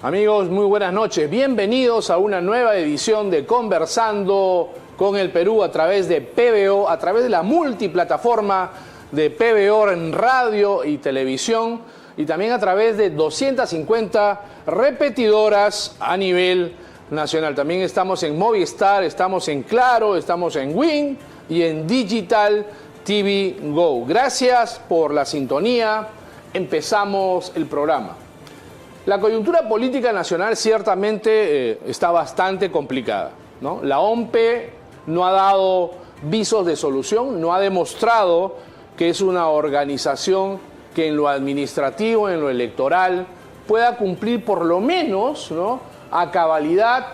Amigos, muy buenas noches. Bienvenidos a una nueva edición de Conversando con el Perú a través de PBO, a través de la multiplataforma de PBO en radio y televisión y también a través de 250 repetidoras a nivel nacional. También estamos en Movistar, estamos en Claro, estamos en Win y en Digital TV Go. Gracias por la sintonía. Empezamos el programa. La coyuntura política nacional ciertamente está bastante complicada, ¿no? La OMP no ha dado visos de solución, no ha demostrado que es una organización que en lo administrativo, en lo electoral, pueda cumplir por lo menos, ¿no?, a cabalidad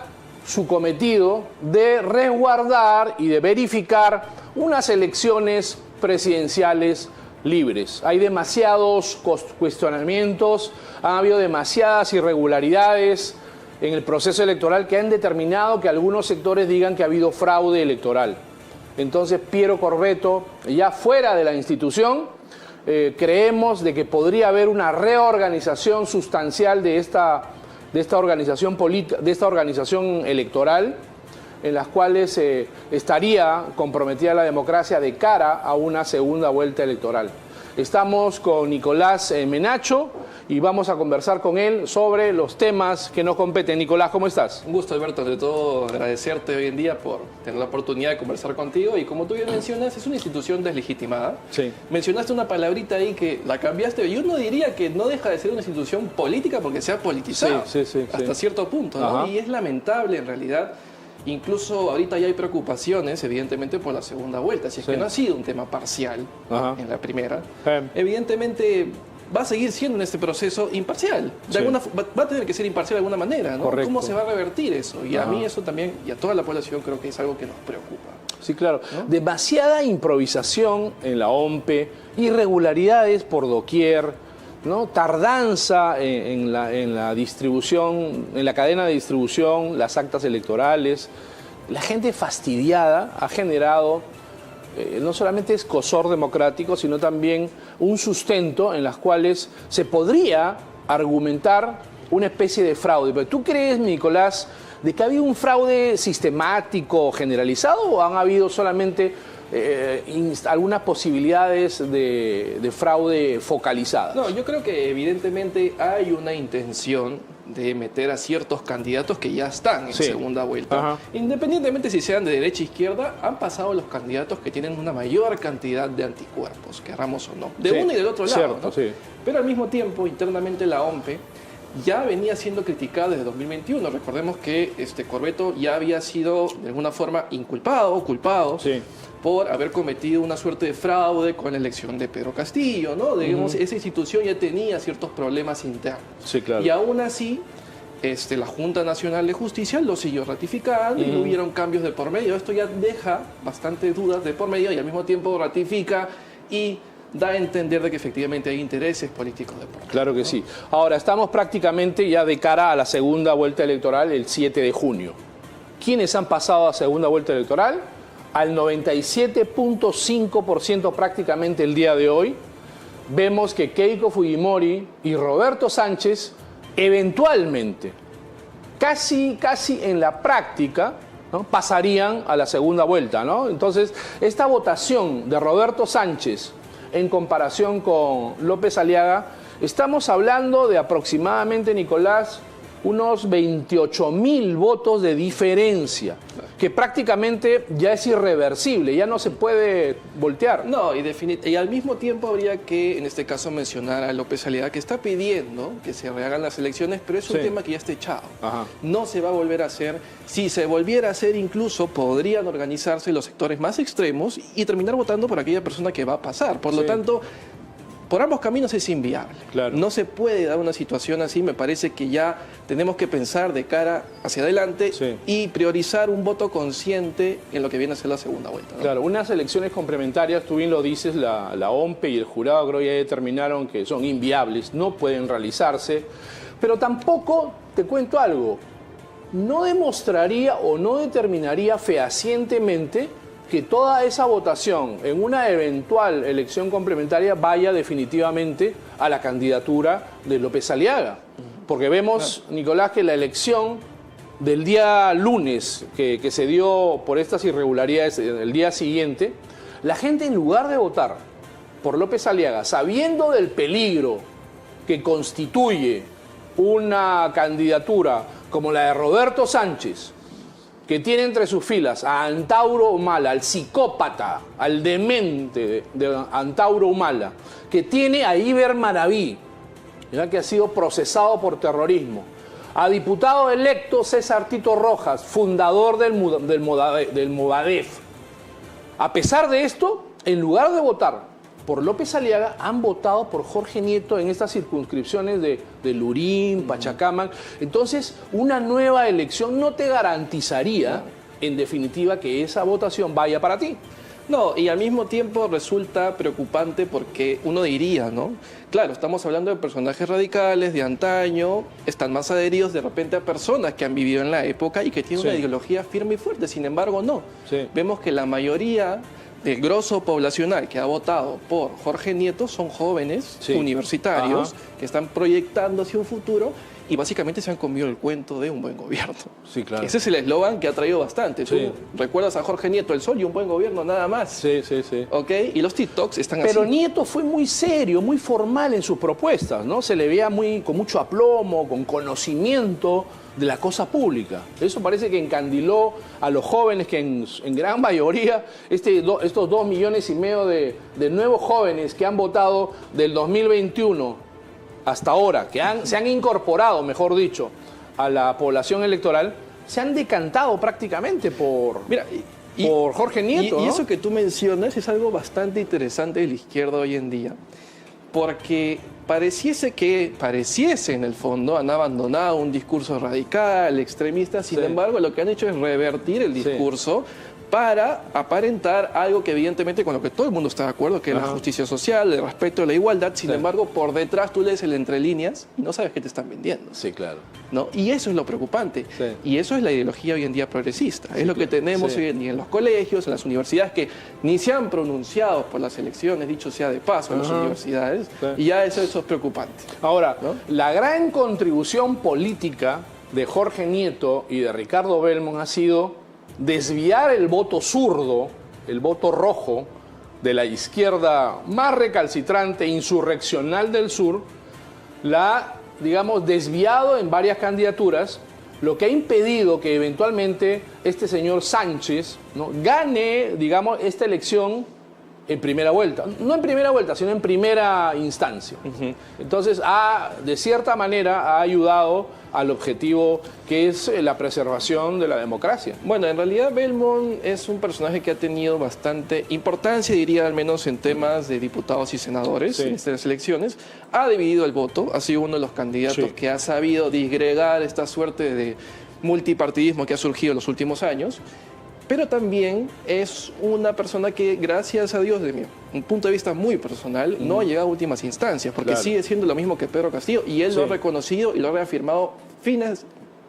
su cometido de resguardar y de verificar unas elecciones presidenciales libres. Hay demasiados cuestionamientos, ha habido demasiadas irregularidades en el proceso electoral que han determinado que algunos sectores digan que ha habido fraude electoral. Entonces, Piero Corvetto, ya fuera de la institución, creemos de que podría haber una reorganización sustancial de esta organización política, de esta organización electoral, en las cuales estaría comprometida la democracia de cara a una segunda vuelta electoral. Estamos con Nicolás Menacho y vamos a conversar con él sobre los temas que nos competen. Nicolás, ¿cómo estás? Un gusto, Alberto. Ante todo, agradecerte hoy en día por tener la oportunidad de conversar contigo. Y como tú bien mencionas, es una institución deslegitimada. Sí. Mencionaste una palabrita ahí que la cambiaste. Yo no diría que no deja de ser una institución política porque se ha politizado hasta cierto punto, ¿no? Y es lamentable, en realidad. Incluso ahorita ya hay preocupaciones, evidentemente, por la segunda vuelta. Si es que no ha sido un tema parcial en la primera, evidentemente va a seguir siendo en este proceso imparcial. Va a tener que ser imparcial de alguna manera, ¿no? Correcto. ¿Cómo se va a revertir eso? Y a mí eso también, y a toda la población, creo que es algo que nos preocupa. Sí, claro. ¿No? Demasiada improvisación en la OMP, irregularidades por doquier, ¿no? Tardanza en la distribución, en la cadena de distribución, las actas electorales. La gente fastidiada ha generado no solamente escozor democrático, sino también un sustento en las cuales se podría argumentar una especie de fraude. Pero ¿tú crees, Nicolás, de que ha habido un fraude sistemático generalizado o han habido solamente algunas posibilidades de fraude focalizadas? No, yo creo que evidentemente hay una intención de meter a ciertos candidatos que ya están en segunda vuelta. Independientemente si sean de derecha o izquierda, han pasado los candidatos que tienen una mayor cantidad de anticuerpos, querramos o no, de uno y del otro lado, ¿no? Pero al mismo tiempo, internamente la OMP ya venía siendo criticada desde 2021. Recordemos que Corvetto ya había sido de alguna forma inculpado o culpado por haber cometido una suerte de fraude con la elección de Pedro Castillo, ¿no? Digamos, esa institución ya tenía ciertos problemas internos. Sí, claro. Y aún así, la Junta Nacional de Justicia lo siguió ratificando y no hubieron cambios de por medio. Esto ya deja bastantes dudas de por medio y al mismo tiempo ratifica y da a entender de que efectivamente hay intereses políticos de por medio. Claro que sí. Ahora, estamos prácticamente ya de cara a la segunda vuelta electoral el 7 de junio. ¿Quiénes han pasado a segunda vuelta electoral? Al 97.5% prácticamente el día de hoy. Vemos que Keiko Fujimori y Roberto Sánchez eventualmente, casi en la práctica, ¿no?, pasarían a la segunda vuelta, ¿no? Entonces, esta votación de Roberto Sánchez en comparación con López Aliaga, estamos hablando de aproximadamente, Nicolás, unos 28.000 votos de diferencia, que prácticamente ya es irreversible, ya no se puede voltear. No, y al mismo tiempo habría que, en este caso, mencionar a López Aliaga, que está pidiendo que se rehagan las elecciones, pero es un tema que ya está echado. No se va a volver a hacer. Si se volviera a hacer, incluso podrían organizarse los sectores más extremos y terminar votando por aquella persona que va a pasar. Por lo tanto, por ambos caminos es inviable. Claro. No se puede dar una situación así. Me parece que ya tenemos que pensar de cara hacia adelante y priorizar un voto consciente en lo que viene a ser la segunda vuelta, ¿no? Claro, unas elecciones complementarias, tú bien lo dices, la OMP y el jurado creo ya determinaron que son inviables, no pueden realizarse, pero tampoco, te cuento algo, no demostraría o no determinaría fehacientemente que toda esa votación en una eventual elección complementaria vaya definitivamente a la candidatura de López Aliaga. Porque vemos, Nicolás, que la elección del día lunes que se dio por estas irregularidades el día siguiente, la gente en lugar de votar por López Aliaga, sabiendo del peligro que constituye una candidatura como la de Roberto Sánchez, que tiene entre sus filas a Antauro Humala, al psicópata, al demente de Antauro Humala, que tiene a Iber Maraví, ya que ha sido procesado por terrorismo, a diputado electo César Tito Rojas, fundador del Movadef. A pesar de esto, en lugar de votar por López Aliaga, han votado por Jorge Nieto en estas circunscripciones de Lurín, Pachacamac. Entonces, una nueva elección no te garantizaría, en definitiva, que esa votación vaya para ti. No, y al mismo tiempo resulta preocupante porque uno diría, ¿no? Claro, estamos hablando de personajes radicales de antaño, están más adheridos de repente a personas que han vivido en la época y que tienen una ideología firme y fuerte. Sin embargo, no. Vemos que la mayoría del grosso poblacional que ha votado por Jorge Nieto son jóvenes universitarios que están proyectando hacia un futuro y básicamente se han comido el cuento de un buen gobierno. Sí, claro. Ese es el eslogan que ha traído bastante. Tú recuerdas a Jorge Nieto, el sol y un buen gobierno, nada más. Sí. ¿Ok? Y los TikToks están Pero así. Nieto fue muy serio, muy formal en sus propuestas, ¿no? Se le veía con mucho aplomo, con conocimiento de la cosa pública. Eso parece que encandiló a los jóvenes que en gran mayoría, estos 2,5 millones de nuevos jóvenes que han votado del 2021 hasta ahora, que se han incorporado, mejor dicho, a la población electoral, se han decantado prácticamente por Jorge Nieto. Y eso que tú mencionas es algo bastante interesante de la izquierda hoy en día, porque pareciese en el fondo han abandonado un discurso radical, extremista, sin embargo lo que han hecho es revertir el discurso para aparentar algo que evidentemente con lo que todo el mundo está de acuerdo, que es la justicia social, el respeto a la igualdad. Sin embargo, por detrás tú lees el entre líneas y no sabes qué te están vendiendo. Sí, claro. ¿No? Y eso es lo preocupante. Y eso es la ideología hoy en día progresista. Es lo que tenemos hoy en día en los colegios, en las universidades, que ni se han pronunciado por las elecciones, dicho sea de paso, en las universidades. Y ya eso es preocupante. Ahora, la gran contribución política de Jorge Nieto y de Ricardo Belmont ha sido desviar el voto zurdo, el voto rojo de la izquierda más recalcitrante, insurreccional del sur, la ha, digamos, desviado en varias candidaturas, lo que ha impedido que eventualmente este señor Sánchez, ¿no?, gane, digamos, esta elección en primera vuelta. No en primera vuelta, sino en primera instancia. Entonces, de cierta manera, ha ayudado al objetivo que es la preservación de la democracia. Bueno, en realidad Belmont es un personaje que ha tenido bastante importancia, diría, al menos en temas de diputados y senadores en estas elecciones. Ha dividido el voto, ha sido uno de los candidatos que ha sabido disgregar esta suerte de multipartidismo que ha surgido en los últimos años. Pero también es una persona que, gracias a Dios, de un punto de vista muy personal, no ha llegado a últimas instancias, porque sigue siendo lo mismo que Pedro Castillo, y él lo ha reconocido y lo ha reafirmado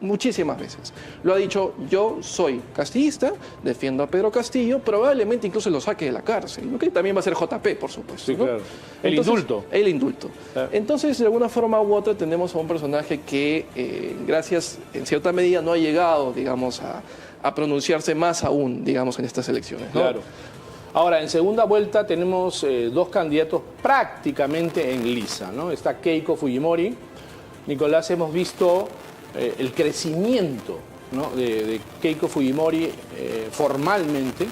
muchísimas veces. Lo ha dicho: yo soy castillista, defiendo a Pedro Castillo, probablemente incluso lo saque de la cárcel, ¿no? Que también va a ser JP, por supuesto. Sí, claro. El indulto. El indulto. Entonces, de alguna forma u otra, tenemos a un personaje que, gracias, en cierta medida, no ha llegado, digamos, a pronunciarse más aún, digamos, en estas elecciones, ¿no? Claro. Ahora, en segunda vuelta tenemos dos candidatos prácticamente en lisa, ¿no? Está Keiko Fujimori. Nicolás, hemos visto el crecimiento, ¿no?, de Keiko Fujimori formalmente.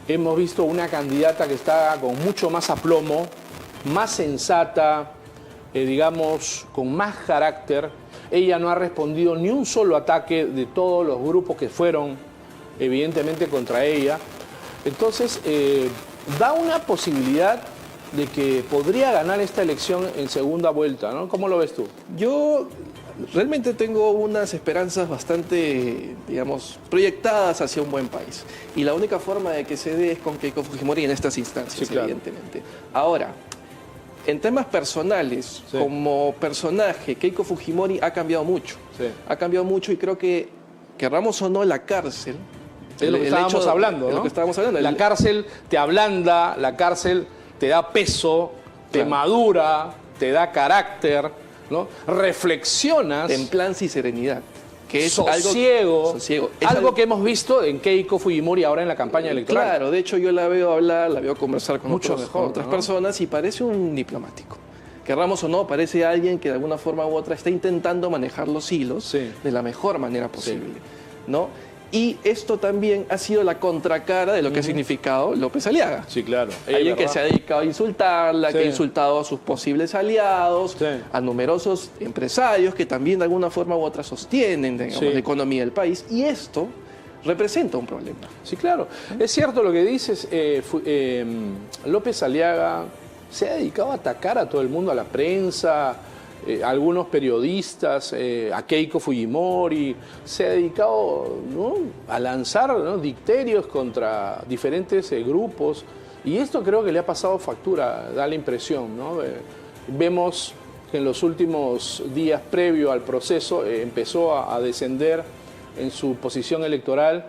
Hemos visto una candidata que está con mucho más aplomo, más sensata, digamos, con más carácter. Ella no ha respondido ni un solo ataque de todos los grupos que fueron, evidentemente, contra ella. Entonces, da una posibilidad de que podría ganar esta elección en segunda vuelta, ¿no? ¿Cómo lo ves tú? Yo realmente tengo unas esperanzas bastante, digamos, proyectadas hacia un buen país. Y la única forma de que se dé es con Keiko Fujimori en estas instancias, evidentemente. Ahora, en temas personales, como personaje, Keiko Fujimori ha cambiado mucho. Ha cambiado mucho y creo que, querramos o no, la cárcel... Es lo que estábamos hablando, ¿no? Es lo que estábamos hablando. La cárcel te ablanda, la cárcel te da peso, te madura, te da carácter, ¿no? Reflexionas. Templanza y serenidad. Que es sosiego, algo que hemos visto en Keiko Fujimori ahora en la campaña electoral. Claro, de hecho yo la veo hablar, la veo conversar con otras ¿no? personas y parece un diplomático. Querramos o no, parece alguien que de alguna forma u otra está intentando manejar los hilos de la mejor manera posible, ¿no? Y esto también ha sido la contracara de lo que ha significado López Aliaga. Sí, claro. Alguien que se ha dedicado a insultarla, que ha insultado a sus posibles aliados, a numerosos empresarios que también de alguna forma u otra sostienen, digamos, la economía del país. Y esto representa un problema. Sí, claro. Es cierto lo que dices. López Aliaga se ha dedicado a atacar a todo el mundo, a la prensa, a algunos periodistas, a Keiko Fujimori. Se ha dedicado, ¿no?, a lanzar, ¿no?, dicterios contra diferentes grupos. Y esto creo que le ha pasado factura, da la impresión, ¿no? Vemos que en los últimos días previo al proceso empezó a descender en su posición electoral,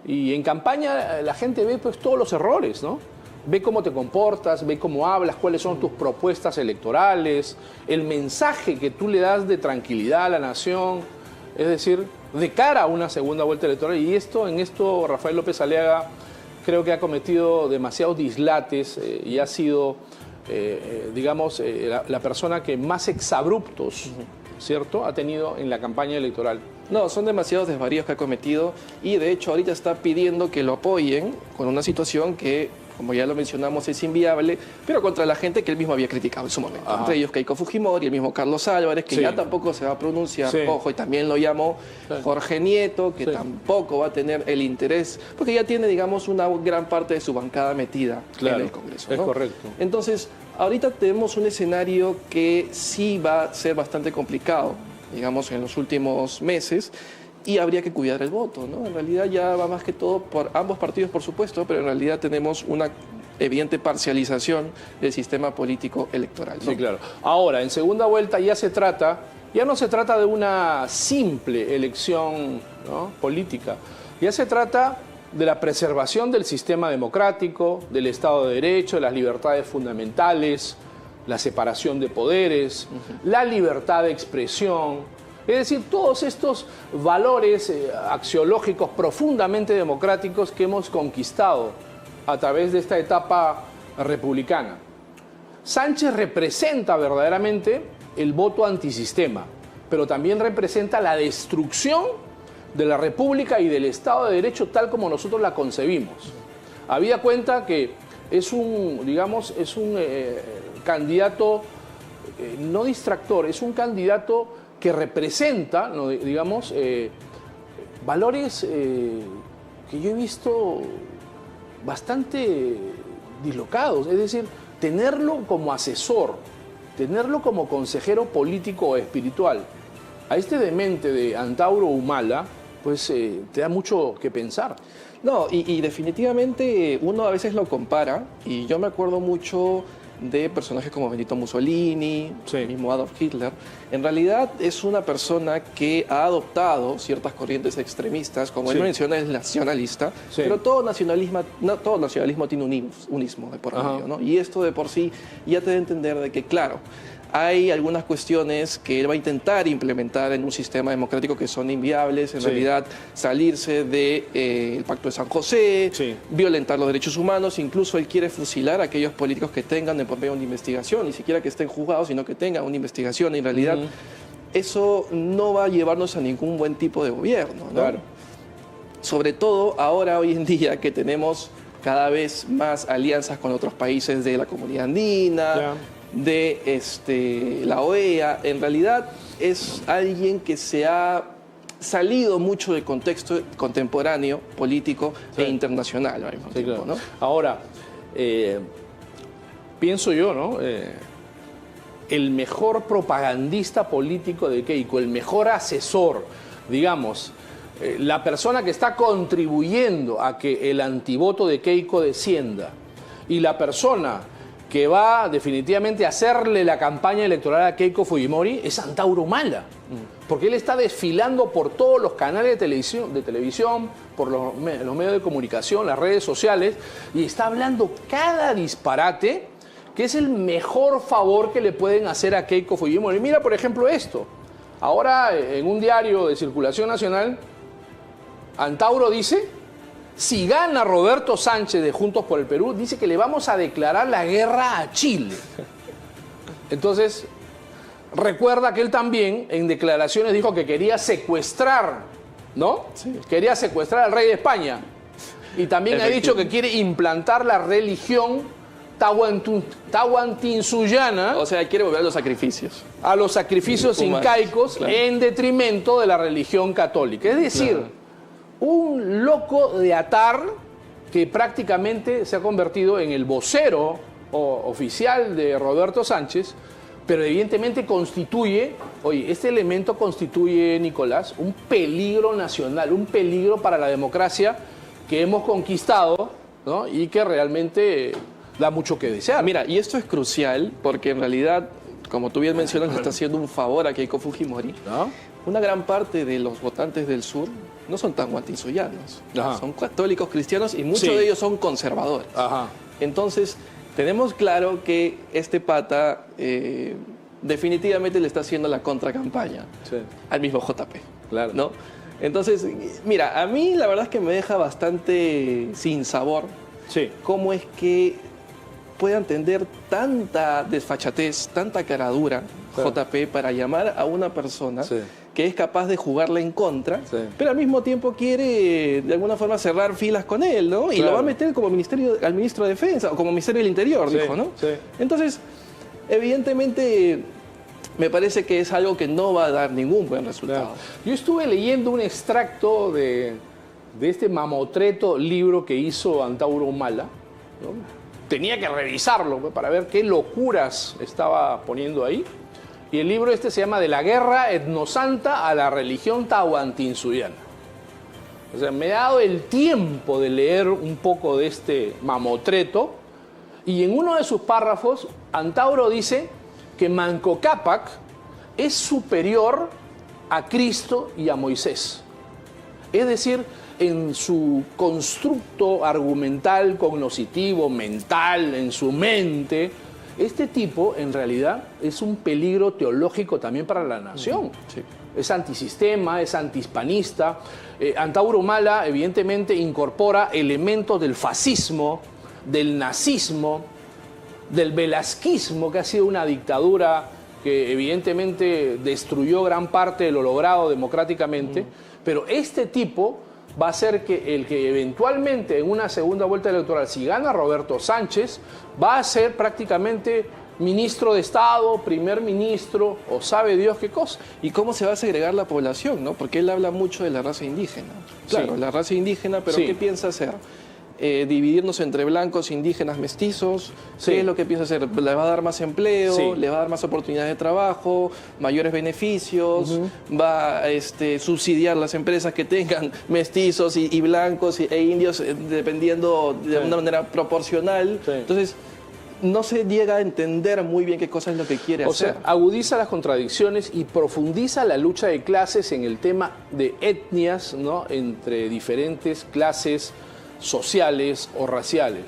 y en campaña la gente ve pues todos los errores, ¿no? Ve cómo te comportas, ve cómo hablas, cuáles son tus propuestas electorales, el mensaje que tú le das de tranquilidad a la nación, es decir, de cara a una segunda vuelta electoral. Y en esto Rafael López Aliaga creo que ha cometido demasiados dislates y ha sido, digamos, la persona que más exabruptos, ¿cierto?, ha tenido en la campaña electoral. No, son demasiados desvaríos que ha cometido, y de hecho ahorita está pidiendo que lo apoyen con una situación que, como ya lo mencionamos, es inviable, pero contra la gente que él mismo había criticado en su momento. Entre ellos Keiko Fujimori, el mismo Carlos Álvarez, que ya tampoco se va a pronunciar, ojo, y también lo llamó Jorge Nieto, que tampoco va a tener el interés, porque ya tiene, digamos, una gran parte de su bancada metida en el Congreso, ¿no? Es correcto. Entonces, ahorita tenemos un escenario que sí va a ser bastante complicado, digamos, en los últimos meses, y habría que cuidar el voto, ¿no? En realidad ya va más que todo por ambos partidos, por supuesto, pero en realidad tenemos una evidente parcialización del sistema político electoral, ¿no? Sí, claro. Ahora, en segunda vuelta ya no se trata de una simple elección, ¿no?, política, ya se trata de la preservación del sistema democrático, del Estado de Derecho, de las libertades fundamentales, la separación de poderes, la libertad de expresión. Es decir, todos estos valores axiológicos profundamente democráticos que hemos conquistado a través de esta etapa republicana. Sánchez representa verdaderamente el voto antisistema, pero también representa la destrucción de la República y del Estado de Derecho tal como nosotros la concebimos. Habida cuenta que es un candidato no distractor, es un candidato que representa, ¿no?, digamos, valores que yo he visto bastante dislocados. Es decir, tenerlo como asesor, tenerlo como consejero político o espiritual a este demente de Antauro Humala, pues te da mucho que pensar. No, y definitivamente uno a veces lo compara, y yo me acuerdo mucho de personajes como Benito Mussolini, el mismo Adolf Hitler. En realidad es una persona que ha adoptado ciertas corrientes extremistas, como él menciona, es nacionalista, pero todo nacionalismo tiene un ismo de por medio, ¿no? Y esto de por sí ya te da a entender de que, claro, hay algunas cuestiones que él va a intentar implementar en un sistema democrático que son inviables, en realidad salirse del Pacto de San José, violentar los derechos humanos, incluso él quiere fusilar a aquellos políticos que tengan de por medio una investigación, ni siquiera que estén juzgados, sino que tengan una investigación. En realidad eso no va a llevarnos a ningún buen tipo de gobierno, ¿no? Claro. Sobre todo ahora, hoy en día, que tenemos cada vez más alianzas con otros países de la Comunidad Andina, de la OEA. En realidad es alguien que se ha salido mucho del contexto contemporáneo, político e internacional al mismo tiempo, ¿no? Ahora, pienso yo, ¿no? El mejor propagandista político de Keiko, el mejor asesor, digamos, la persona que está contribuyendo a que el antivoto de Keiko descienda, y la persona que va definitivamente a hacerle la campaña electoral a Keiko Fujimori es Antauro Humala, porque él está desfilando por todos los canales de televisión, por los medios de comunicación, las redes sociales, y está hablando cada disparate que es el mejor favor que le pueden hacer a Keiko Fujimori. Mira, por ejemplo, esto. Ahora, en un diario de circulación nacional, Antauro dice, si gana Roberto Sánchez de Juntos por el Perú, dice que le vamos a declarar la guerra a Chile. Entonces, recuerda que él también en declaraciones dijo que quería secuestrar, ¿no? Sí. Quería secuestrar al rey de España. Y también ha dicho que quiere implantar la religión tahuantinsuyana. O sea, quiere volver a los sacrificios. A los sacrificios incaicos, claro, en detrimento de la religión católica. Es decir, claro, un loco de atar que prácticamente se ha convertido en el vocero oficial de Roberto Sánchez, pero evidentemente constituye, oye, este elemento constituye, Nicolás, un peligro nacional, un peligro para la democracia que hemos conquistado, ¿no? Y que realmente da mucho que desear. Mira, y esto es crucial porque en realidad, como tú bien mencionas, le está haciendo un favor a Keiko Fujimori. ¿No? Una gran parte de los votantes del sur no son tahuantinsuyanos, son católicos cristianos y muchos de ellos son conservadores. Ajá. Entonces, tenemos claro que este pata definitivamente le está haciendo la contracampaña al mismo JP. Claro. ¿No? Entonces, mira, a mí la verdad es que me deja bastante sin sabor cómo es que puedan tener tanta desfachatez, tanta caradura, JP, para llamar a una persona que es capaz de jugarle en contra, pero al mismo tiempo quiere de alguna forma cerrar filas con él, ¿no? Y lo va a meter como al ministro de Defensa o como Ministerio del Interior, dijo, ¿no? Entonces, evidentemente, me parece que es algo que no va a dar ningún buen resultado. Yo estuve leyendo un extracto de este mamotreto libro que hizo Antauro Humala, ¿no? Tenía que revisarlo para ver qué locuras estaba poniendo ahí. Y el libro este se llama De la guerra etnosanta a la religión tahuantinsuyana. O sea, me he dado el tiempo de leer un poco de este mamotreto. Y en uno de sus párrafos, Antauro dice que Manco Cápac es superior a Cristo y a Moisés. Es decir, en su constructo argumental, cognoscitivo, mental, en su mente, este tipo en realidad es un peligro teológico también para la nación. Es antisistema, es antihispanista. Antauro Humala evidentemente incorpora elementos del fascismo, del nazismo, del velasquismo, que ha sido una dictadura que evidentemente destruyó gran parte de lo logrado democráticamente, pero este tipo va a ser que el que eventualmente en una segunda vuelta electoral, si gana Roberto Sánchez, va a ser prácticamente ministro de Estado, primer ministro, o sabe Dios qué cosa. ¿Y cómo se va a segregar la población, no? Porque él habla mucho de la raza indígena. Claro, la raza indígena, pero ¿qué piensa hacer? Dividirnos entre blancos, indígenas, mestizos. ¿Qué es lo que piensa hacer? ¿Le va a dar más empleo? ¿Le va a dar más oportunidades de trabajo? ¿Mayores beneficios? ¿Va a subsidiar las empresas que tengan mestizos y blancos e indios dependiendo de una manera proporcional? Entonces, no se llega a entender muy bien qué cosa es lo que quiere hacer. O sea, agudiza las contradicciones y profundiza la lucha de clases en el tema de etnias, ¿no? Entre diferentes clases sociales o raciales.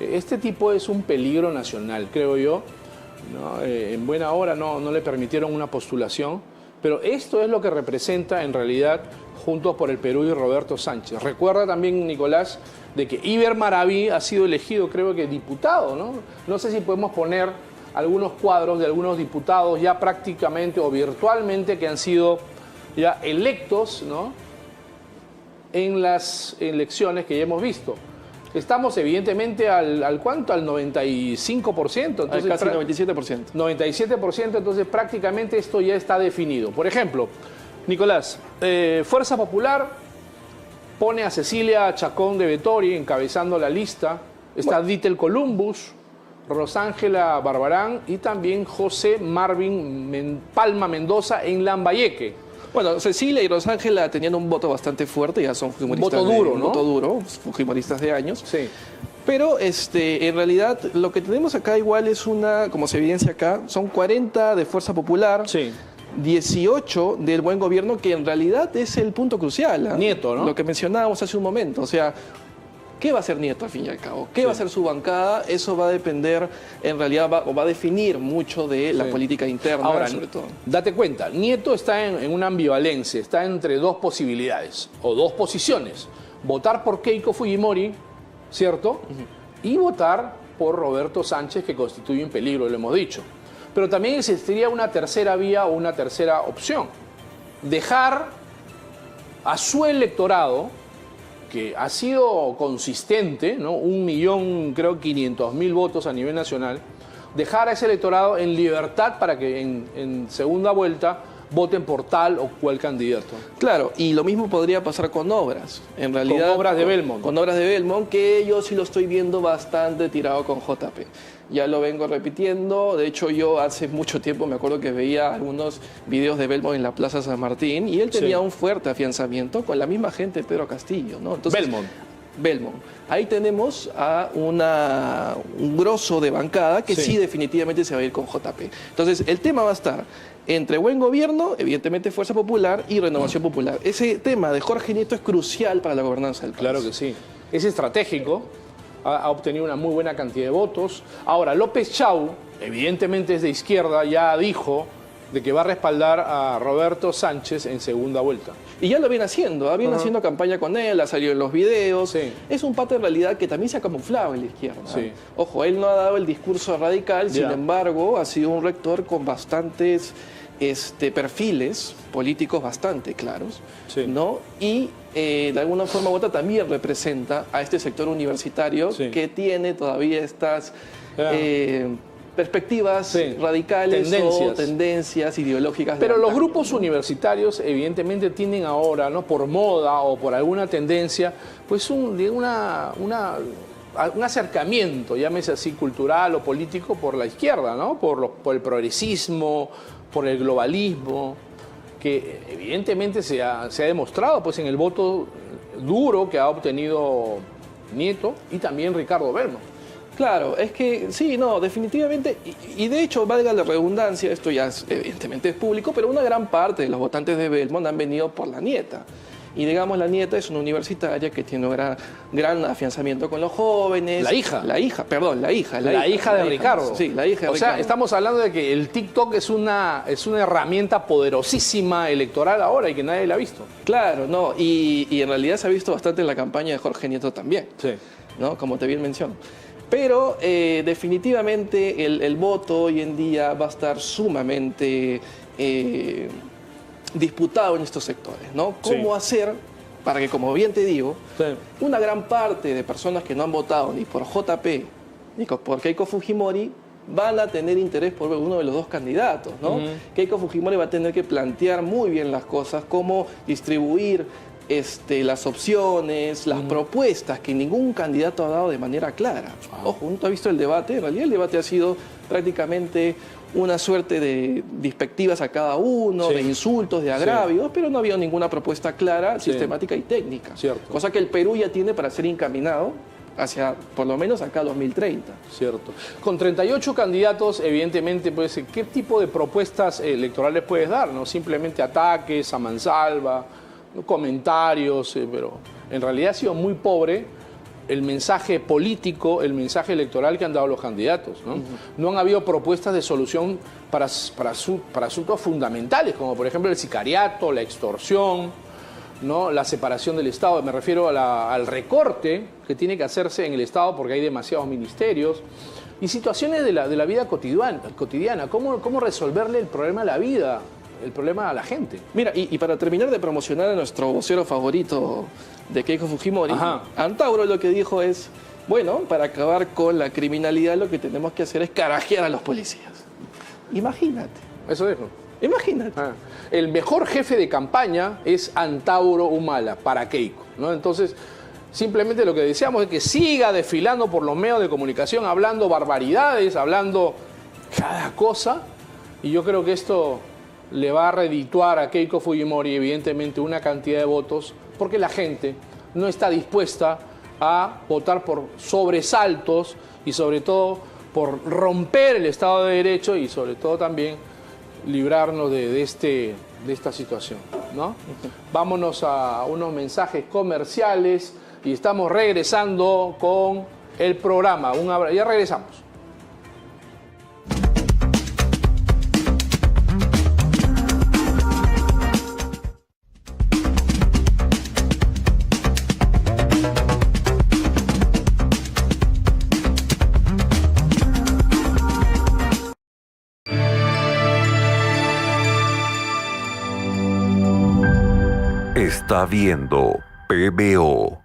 Este tipo es un peligro nacional, creo yo, ¿no? En buena hora no le permitieron una postulación, pero esto es lo que representa en realidad Juntos por el Perú y Roberto Sánchez. Recuerda también, Nicolás, de que Iber Maraví ha sido elegido, creo que diputado, ¿no? No sé si podemos poner algunos cuadros de algunos diputados ya prácticamente o virtualmente que han sido ya electos, ¿no? En las elecciones que ya hemos visto. Estamos evidentemente al ¿cuánto? Al 95%. Entonces, casi 97%. 97%, entonces prácticamente esto ya está definido. Por ejemplo, Nicolás, Fuerza Popular pone a Cecilia Chacón de Vettori encabezando la lista. Está Ditel Columbus, Rosángela Barbarán y también José Marvin Palma Mendoza en Lambayeque. Bueno, Cecilia y Rosángela tenían un voto bastante fuerte, ya son fujimoristas. Voto duro, ¿no? Voto duro, fujimoristas de años. Sí. Pero en realidad lo que tenemos acá igual es como se evidencia acá, son 40 de Fuerza Popular, 18 del Buen Gobierno, que en realidad es el punto crucial. Nieto, ¿no? Lo que mencionábamos hace un momento. O sea, ¿Qué va a hacer Nieto al fin y al cabo? ¿Qué va a hacer su bancada? Eso va a depender, en realidad, va a definir mucho de la política interna. Ahora, sobre todo. Date cuenta, Nieto está en una ambivalencia, está entre dos posibilidades o dos posiciones. Votar por Keiko Fujimori, ¿cierto? Y votar por Roberto Sánchez, que constituye un peligro, lo hemos dicho. Pero también existiría una tercera vía o una tercera opción. Dejar a su electorado, que ha sido consistente, ¿no? 1.500.000 votos a nivel nacional, dejar a ese electorado en libertad para que en segunda vuelta voten por tal o cual candidato. Claro, y lo mismo podría pasar con obras. En realidad, con obras de Belmont. Con obras de Belmont, que yo sí lo estoy viendo bastante tirado con JP. Ya lo vengo repitiendo. De hecho, yo hace mucho tiempo me acuerdo que veía algunos videos de Belmont en la Plaza San Martín y él tenía un fuerte afianzamiento con la misma gente de Pedro Castillo, ¿no? Entonces, Belmont. Ahí tenemos a un grosso de bancada que sí definitivamente se va a ir con JP. Entonces, el tema va a estar entre buen gobierno, evidentemente Fuerza Popular y Renovación Popular. Ese tema de Jorge Nieto es crucial para la gobernanza del país. Claro que sí. Es estratégico, ha obtenido una muy buena cantidad de votos. Ahora, López Chau, evidentemente es de izquierda, ya dijo de que va a respaldar a Roberto Sánchez en segunda vuelta. Y ya lo viene haciendo, viene haciendo campaña con él, ha salido en los videos. Es un pata en realidad que también se ha camuflado en la izquierda. Ojo, él no ha dado el discurso radical, sin embargo, ha sido un rector con bastantes perfiles políticos bastante claros, ¿no? Y de alguna forma u otra también representa a este sector universitario que tiene todavía estas perspectivas radicales o tendencias ideológicas. Pero los grupos universitarios evidentemente tienen ahora, ¿no? Por moda o por alguna tendencia, pues un acercamiento, llámese así, cultural o político por la izquierda, ¿no? Por el progresismo, por el globalismo, que evidentemente se ha demostrado pues, en el voto duro que ha obtenido Nieto y también Ricardo Belmont. Claro, es que sí, no, definitivamente, y de hecho, valga la redundancia, esto ya evidentemente es público, pero una gran parte de los votantes de Belmont han venido por la nieta. Y digamos, la nieta es una universitaria que tiene un gran afianzamiento con los jóvenes. La hija. La hija de Ricardo. Sí, la hija de Ricardo. O sea, estamos hablando de que el TikTok es una herramienta poderosísima electoral ahora y que nadie la ha visto. Claro, no, y en realidad se ha visto bastante en la campaña de Jorge Nieto también. Sí. ¿No? Como te bien menciono. Pero definitivamente el voto hoy en día va a estar sumamente disputado en estos sectores, ¿no? ¿Cómo hacer para que, como bien te digo, una gran parte de personas que no han votado ni por JP ni por Keiko Fujimori van a tener interés por uno de los dos candidatos, ¿no? Keiko Fujimori va a tener que plantear muy bien las cosas, cómo distribuir las opciones, las propuestas que ningún candidato ha dado de manera clara. Ojo, ¿no has visto el debate? En realidad el debate ha sido prácticamente una suerte de despectivas a cada uno, de insultos, de agravios, pero no había ninguna propuesta clara, sistemática y técnica. Cosa que el Perú ya tiene para ser encaminado hacia, por lo menos, acá 2030. Cierto. Con 38 candidatos, evidentemente, pues, ¿qué tipo de propuestas electorales puedes dar? ¿No? Simplemente ataques a mansalva, comentarios, pero en realidad ha sido muy pobre el mensaje político, el mensaje electoral que han dado los candidatos, ¿no? No han habido propuestas de solución para asuntos fundamentales, como por ejemplo el sicariato, la extorsión, ¿no? La separación del Estado. Me refiero al recorte que tiene que hacerse en el Estado porque hay demasiados ministerios. Y situaciones de la vida cotidiana. ¿Cómo resolverle el problema a la vida? El problema a la gente. Mira, y para terminar de promocionar a nuestro vocero favorito de Keiko Fujimori, Antauro lo que dijo es, bueno, para acabar con la criminalidad lo que tenemos que hacer es carajear a los policías. Imagínate. Eso dijo. Imagínate. El mejor jefe de campaña es Antauro Humala para Keiko, ¿no? Entonces, simplemente lo que deseamos es que siga desfilando por los medios de comunicación, hablando barbaridades, hablando cada cosa, y yo creo que esto le va a redituar a Keiko Fujimori, evidentemente, una cantidad de votos, porque la gente no está dispuesta a votar por sobresaltos y sobre todo por romper el Estado de Derecho y sobre todo también librarnos de esta situación, ¿no? Vámonos a unos mensajes comerciales. y estamos regresando con el programa. Ya regresamos. Está viendo PBO.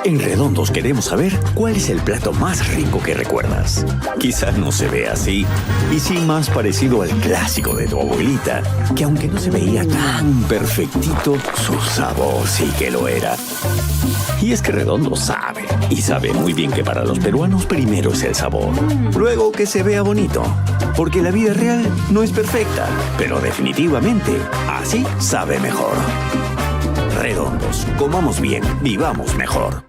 En Redondos queremos saber cuál es el plato más rico que recuerdas. Quizás no se ve así, y sí más parecido al clásico de tu abuelita, que aunque no se veía tan perfectito, su sabor sí que lo era. Y es que Redondo sabe, y sabe muy bien que para los peruanos primero es el sabor, luego que se vea bonito, porque la vida real no es perfecta, pero definitivamente así sabe mejor. Redondos, comamos bien, vivamos mejor.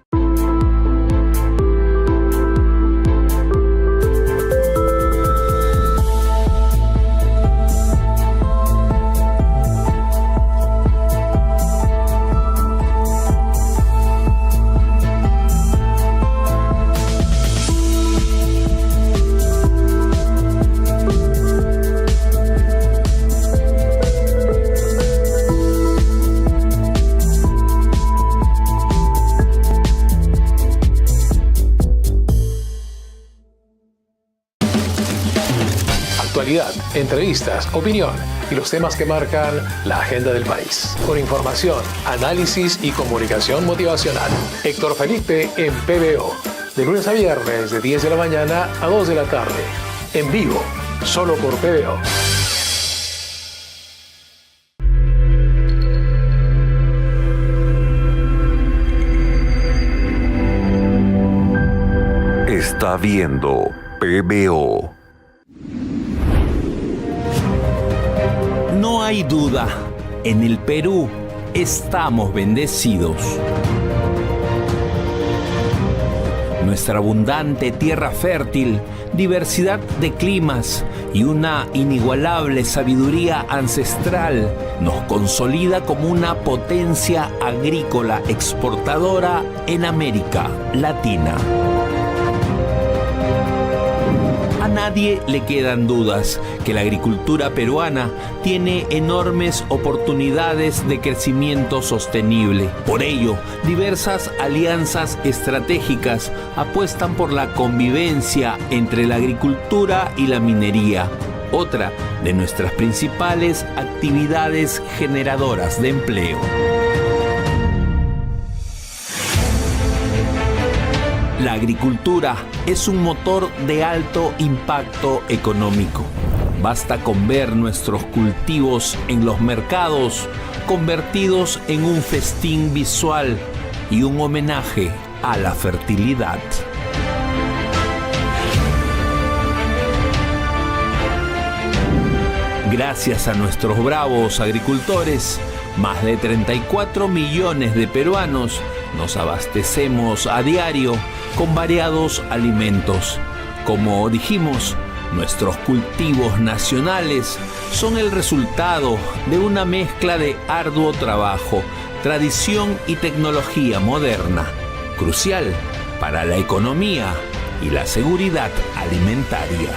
Entrevistas, opinión y los temas que marcan la agenda del país. Con información, análisis y comunicación motivacional. Héctor Felipe en PBO. De lunes a viernes de 10 de la mañana a 2 de la tarde. En vivo, solo por PBO. Está viendo PBO. No hay duda, en el Perú estamos bendecidos. Nuestra abundante tierra fértil, diversidad de climas y una inigualable sabiduría ancestral nos consolida como una potencia agrícola exportadora en América Latina. A nadie le quedan dudas que la agricultura peruana tiene enormes oportunidades de crecimiento sostenible. Por ello, diversas alianzas estratégicas apuestan por la convivencia entre la agricultura y la minería, otra de nuestras principales actividades generadoras de empleo. La agricultura es un motor de alto impacto económico. Basta con ver nuestros cultivos en los mercados convertidos en un festín visual y un homenaje a la fertilidad. Gracias a nuestros bravos agricultores, más de 34 millones de peruanos nos abastecemos a diario con variados alimentos. Como dijimos, nuestros cultivos nacionales son el resultado de una mezcla de arduo trabajo, tradición y tecnología moderna, crucial para la economía y la seguridad alimentaria.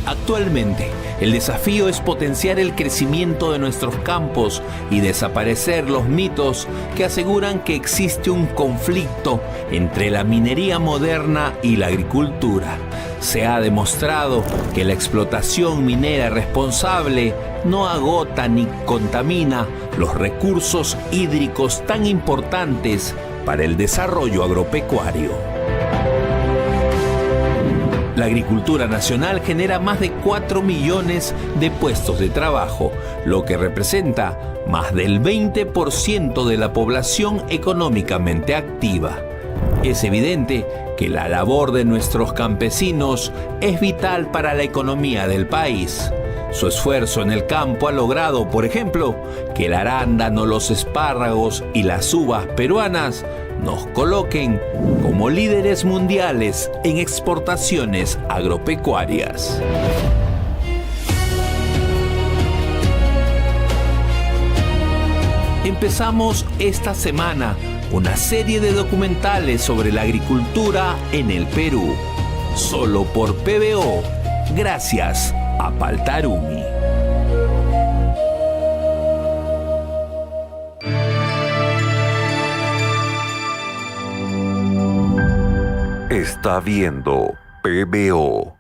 Actualmente, el desafío es potenciar el crecimiento de nuestros campos y desaparecer los mitos que aseguran que existe un conflicto entre la minería moderna y la agricultura. Se ha demostrado que la explotación minera responsable no agota ni contamina los recursos hídricos tan importantes para el desarrollo agropecuario. La agricultura nacional genera más de 4 millones de puestos de trabajo, lo que representa más del 20% de la población económicamente activa. Es evidente que la labor de nuestros campesinos es vital para la economía del país. Su esfuerzo en el campo ha logrado, por ejemplo, que el arándano, los espárragos y las uvas peruanas nos coloquen como líderes mundiales en exportaciones agropecuarias. En Empezamos esta semana una serie de documentales sobre la agricultura en el Perú. Solo por PBO, gracias a Paltarumi. Está viendo PBO.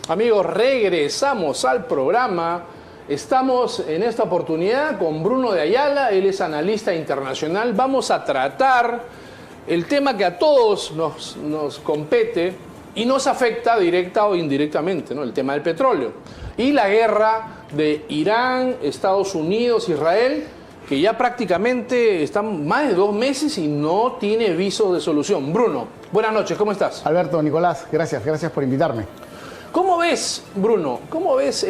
Amigos, regresamos al programa. Estamos en esta oportunidad con Bruno de Ayala, él es analista internacional. Vamos a tratar el tema que a todos nos compete y nos afecta directa o indirectamente, ¿no? El tema del petróleo y la guerra de Irán, Estados Unidos, Israel, que ya prácticamente están más de 2 meses y no tiene visos de solución. Bruno, buenas noches, ¿cómo estás? Alberto, Nicolás, gracias por invitarme. ¿Cómo ves, Bruno, cómo ves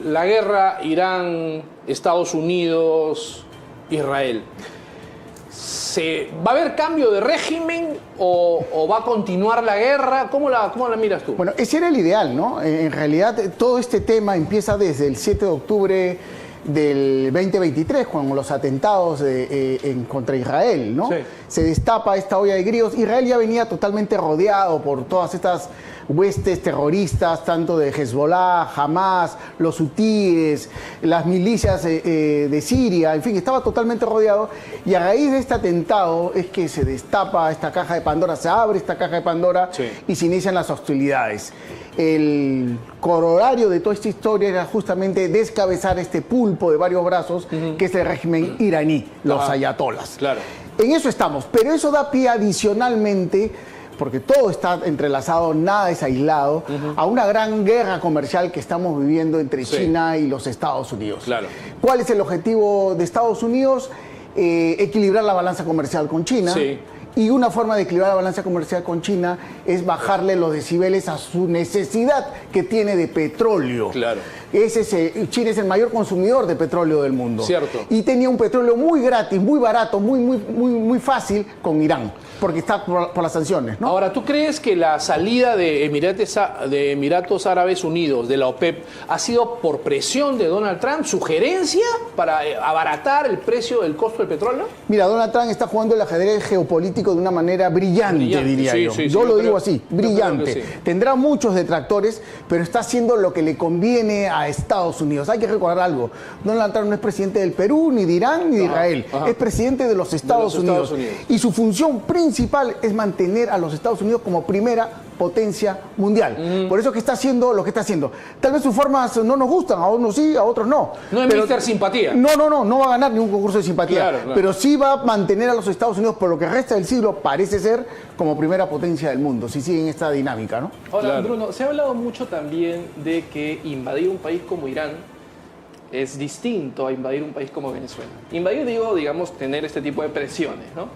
la guerra Irán, Estados Unidos, Israel? ¿Va a haber cambio de régimen o va a continuar la guerra? ¿Cómo la miras tú? Bueno, ese era el ideal, ¿no? En realidad todo este tema empieza desde el 7 de octubre del 2023, con los atentados contra Israel, ¿no? Sí. Se destapa esta olla de grillos. Israel ya venía totalmente rodeado por todas estas huestes terroristas, tanto de Hezbollah, Hamas, los hutíes, las milicias de Siria, en fin, estaba totalmente rodeado. Y a raíz de este atentado es que se destapa esta caja de Pandora, se abre esta caja de Pandora, sí, y se inician las hostilidades. El corolario de toda esta historia era justamente descabezar este pulpo de varios brazos, que es el régimen iraní, los ayatolas. Claro. En eso estamos, pero eso da pie adicionalmente, porque todo está entrelazado, nada es aislado, a una gran guerra comercial que estamos viviendo entre China y los Estados Unidos. Claro. ¿Cuál es el objetivo de Estados Unidos? Equilibrar la balanza comercial con China. Sí. Y una forma de equilibrar la balanza comercial con China es bajarle los decibeles a su necesidad que tiene de petróleo. Claro. China es el mayor consumidor de petróleo del mundo. Cierto. Y tenía un petróleo muy gratis, muy barato, muy fácil con Irán, porque está por las sanciones, ¿no? Ahora, ¿tú crees que la salida de Emiratos Árabes Unidos, de la OPEP, ha sido por presión de Donald Trump, sugerencia para abaratar el precio del costo del petróleo? Mira, Donald Trump está jugando el ajedrez geopolítico de una manera brillante, diría yo. Yo lo digo así, brillante. Tendrá muchos detractores, pero está haciendo lo que le conviene a Estados Unidos. Hay que recordar algo. Donald Trump no es presidente del Perú, ni de Irán, ni de Israel. Es presidente de los Estados Unidos. Y su función principal es mantener a los Estados Unidos como primera potencia mundial. Por eso que está haciendo lo que está haciendo. Tal vez sus formas no nos gustan, a unos sí, a otros no. No es Mr. Simpatía. No va a ganar ningún concurso de simpatía. Claro. Pero sí va a mantener a los Estados Unidos por lo que resta del siglo, parece ser, como primera potencia del mundo, si siguen esta dinámica, ¿no? Ahora, Bruno, se ha hablado mucho también de que invadir un país como Irán es distinto a invadir un país como Venezuela. Invadir, digamos, tener este tipo de presiones, ¿no?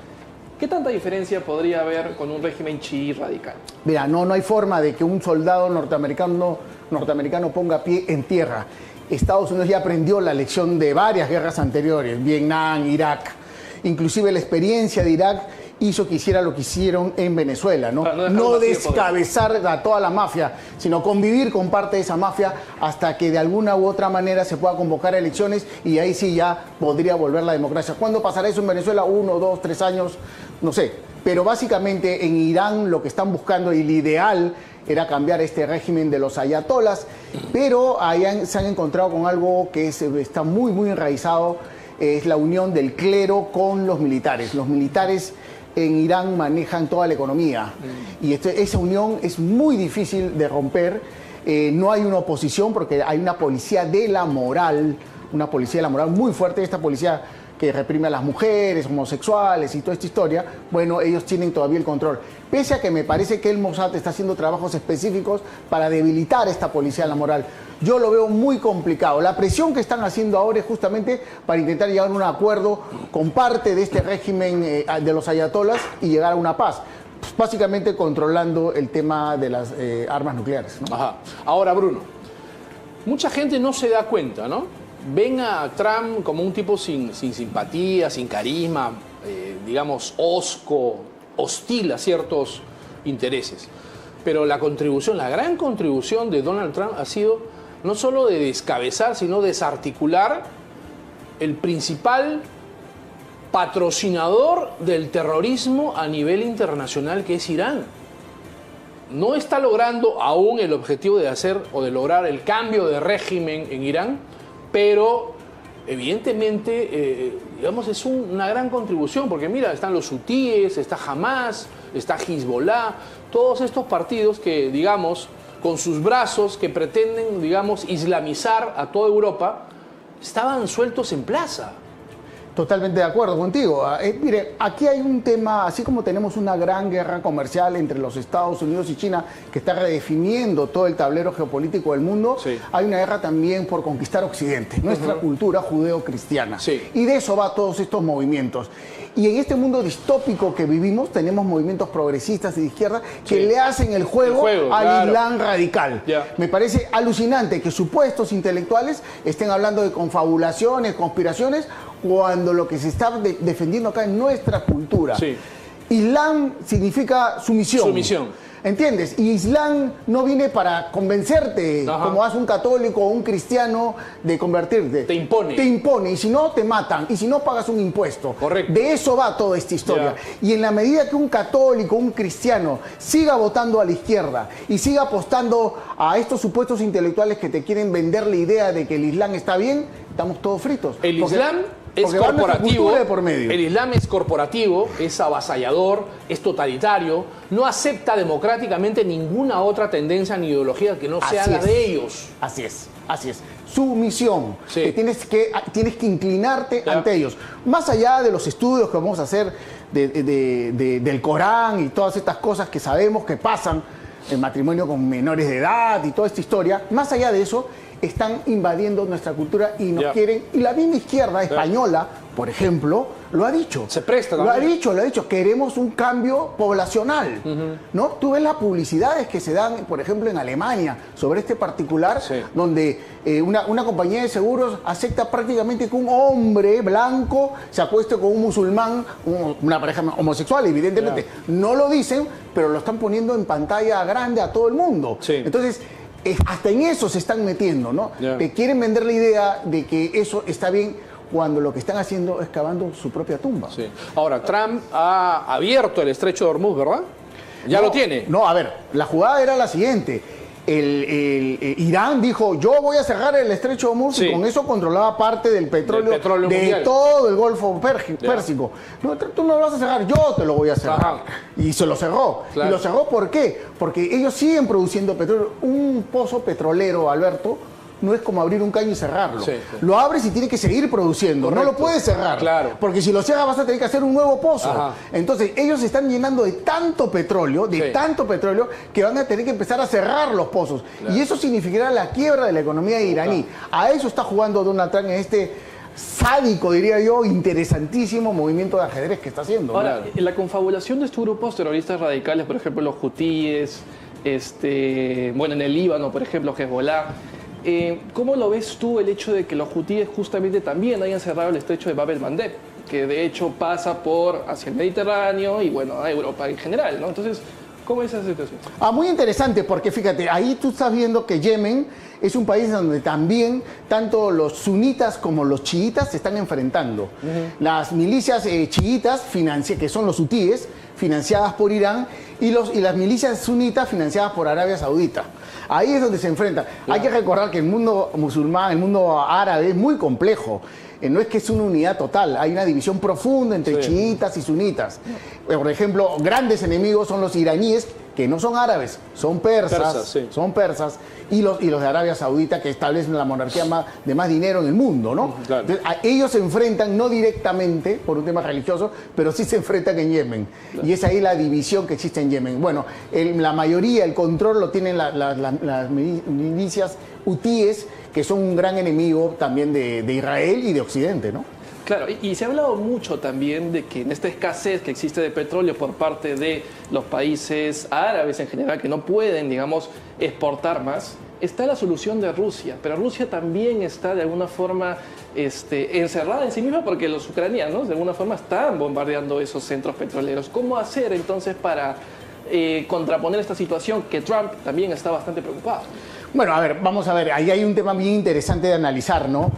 ¿Qué tanta diferencia podría haber con un régimen chií radical? Mira, no hay forma de que un soldado norteamericano ponga pie en tierra. Estados Unidos ya aprendió la lección de varias guerras anteriores, Vietnam, Irak. Inclusive la experiencia de Irak hizo que hiciera lo que hicieron en Venezuela, ¿no? No descabezar a toda la mafia, sino convivir con parte de esa mafia hasta que de alguna u otra manera se pueda convocar a elecciones y ahí sí ya podría volver la democracia. ¿Cuándo pasará eso en Venezuela? 1, 2, 3 años, no sé. Pero básicamente en Irán lo que están buscando y el ideal era cambiar este régimen de los ayatolas, pero ahí se han encontrado con algo que está muy enraizado, es la unión del clero con los militares. Los militares en Irán manejan toda la economía y esa unión es muy difícil de romper. No hay una oposición porque hay una policía de la moral muy fuerte. Esta policía que reprime a las mujeres, homosexuales y toda esta historia, bueno, ellos tienen todavía el control. Pese a que me parece que el Mossad está haciendo trabajos específicos para debilitar esta policía de la moral. Yo lo veo muy complicado. La presión que están haciendo ahora es justamente para intentar llegar a un acuerdo con parte de este régimen de los ayatolas y llegar a una paz. Pues básicamente controlando el tema de las armas nucleares, ¿no? Ajá. Ahora, Bruno, mucha gente no se da cuenta, ¿no? Ven a Trump como un tipo sin simpatía, sin carisma, digamos, hosco, hostil a ciertos intereses. Pero la gran contribución de Donald Trump ha sido no solo de descabezar, sino desarticular el principal patrocinador del terrorismo a nivel internacional, que es Irán. No está logrando aún el objetivo de hacer o de lograr el cambio de régimen en Irán, pero evidentemente, digamos, es una gran contribución, porque mira, están los hutíes, está Hamas, está Hezbollah, todos estos partidos que, digamos, con sus brazos, que pretenden, digamos, islamizar a toda Europa, estaban sueltos en plaza. Totalmente de acuerdo contigo. Mire, aquí hay un tema, así como tenemos una gran guerra comercial entre los Estados Unidos y China que está redefiniendo todo el tablero geopolítico del mundo, sí, hay una guerra también por conquistar Occidente, nuestra cultura judeo-cristiana. Sí. Y de eso va todos estos movimientos. Y en este mundo distópico que vivimos tenemos movimientos progresistas y de izquierda que sí, le hacen el juego al claro, Islam radical. Yeah. Me parece alucinante que supuestos intelectuales estén hablando de confabulaciones, conspiraciones, cuando lo que se está defendiendo acá es nuestra cultura. Sí. Islam significa sumisión. Sumisión. ¿Entiendes? Y Islam no viene para convencerte, ajá, como hace un católico o un cristiano, de convertirte. Te impone. Te impone. Y si no, te matan. Y si no, pagas un impuesto. Correcto. De eso va toda esta historia. Yeah. Y en la medida que un católico, un cristiano, siga votando a la izquierda y siga apostando a estos supuestos intelectuales que te quieren vender la idea de que el Islam está bien, estamos todos fritos. El Islam es corporativo, el Islam es corporativo, es avasallador, es totalitario, no acepta democráticamente ninguna otra tendencia ni ideología que no sea la de ellos. Así es, así es. Sumisión, sí, que tienes que inclinarte ante ellos. Más allá de los estudios que vamos a hacer del Corán y todas estas cosas que sabemos que pasan, el matrimonio con menores de edad y toda esta historia, más allá de eso, están invadiendo nuestra cultura y nos quieren. Y la misma izquierda española, por ejemplo, lo ha dicho. Se presta también. Lo ha dicho. Queremos un cambio poblacional. ¿No? Tú ves las publicidades que se dan, por ejemplo, en Alemania, sobre este particular, sí, donde una compañía de seguros acepta prácticamente que un hombre blanco se acueste con un musulmán, una pareja homosexual, evidentemente. No lo dicen, pero lo están poniendo en pantalla grande a todo el mundo. Sí. Entonces, hasta en eso se están metiendo, ¿no? Te quieren vender la idea de que eso está bien cuando lo que están haciendo es cavando su propia tumba. Sí. Ahora, Trump ha abierto el estrecho de Hormuz, ¿verdad? Ya lo tiene. No, a ver, la jugada era la siguiente. Irán dijo, yo voy a cerrar el estrecho de Hormuz, sí, y con eso controlaba parte del petróleo de mundial, todo el Golfo Pérsico. No, tú no lo vas a cerrar, yo te lo voy a cerrar. Ajá. Y se lo cerró. Claro. ¿Y lo cerró por qué? Porque ellos siguen produciendo petróleo. Un pozo petrolero, Alberto, no es como abrir un caño y cerrarlo. Sí, sí. Lo abres y tiene que seguir produciendo. Correcto. No lo puedes cerrar. Claro. Porque si lo cierras vas a tener que hacer un nuevo pozo. Ajá. Entonces ellos se están llenando de tanto petróleo, que van a tener que empezar a cerrar los pozos. Claro. Y eso significará la quiebra de la economía iraní. A eso está jugando Donald Trump en este sádico, diría yo, interesantísimo movimiento de ajedrez que está haciendo. Ahora, en la confabulación de estos grupos terroristas radicales, por ejemplo, los hutíes, bueno, en el Líbano, por ejemplo, Hezbollah, ¿cómo lo ves tú el hecho de que los hutíes justamente también hayan cerrado el estrecho de Bab el-Mandeb, que de hecho pasa hacia el Mediterráneo y bueno, a Europa en general, ¿no? Entonces, ¿cómo es esa situación? Muy interesante, porque fíjate, ahí tú estás viendo que Yemen es un país donde también tanto los sunitas como los chiitas se están enfrentando. Las milicias chiitas, que son los hutíes, financiadas por Irán, y las milicias sunitas financiadas por Arabia Saudita. Ahí es donde se enfrentan. Claro. Hay que recordar que el mundo musulmán, el mundo árabe es muy complejo. No es que es una unidad total, hay una división profunda entre chiitas y sunitas. Por ejemplo, grandes enemigos son los iraníes, que no son árabes, son persas, son persas, y los de Arabia Saudita, que establecen la monarquía de más dinero en el mundo, ¿no? Claro. Entonces, ellos se enfrentan no directamente por un tema religioso, pero sí se enfrentan en Yemen. Claro. Y es ahí la división que existe en Yemen. Bueno, la mayoría, el control lo tienen las milicias hutíes, que son un gran enemigo también de Israel y de Occidente, ¿no? Claro, y se ha hablado mucho también de que en esta escasez que existe de petróleo por parte de los países árabes en general, que no pueden, digamos, exportar más, está la solución de Rusia, pero Rusia también está de alguna forma encerrada en sí misma porque los ucranianos de alguna forma están bombardeando esos centros petroleros. ¿Cómo hacer entonces para contraponer esta situación que Trump también está bastante preocupado? Bueno, a ver, vamos a ver, ahí hay un tema bien interesante de analizar, ¿no?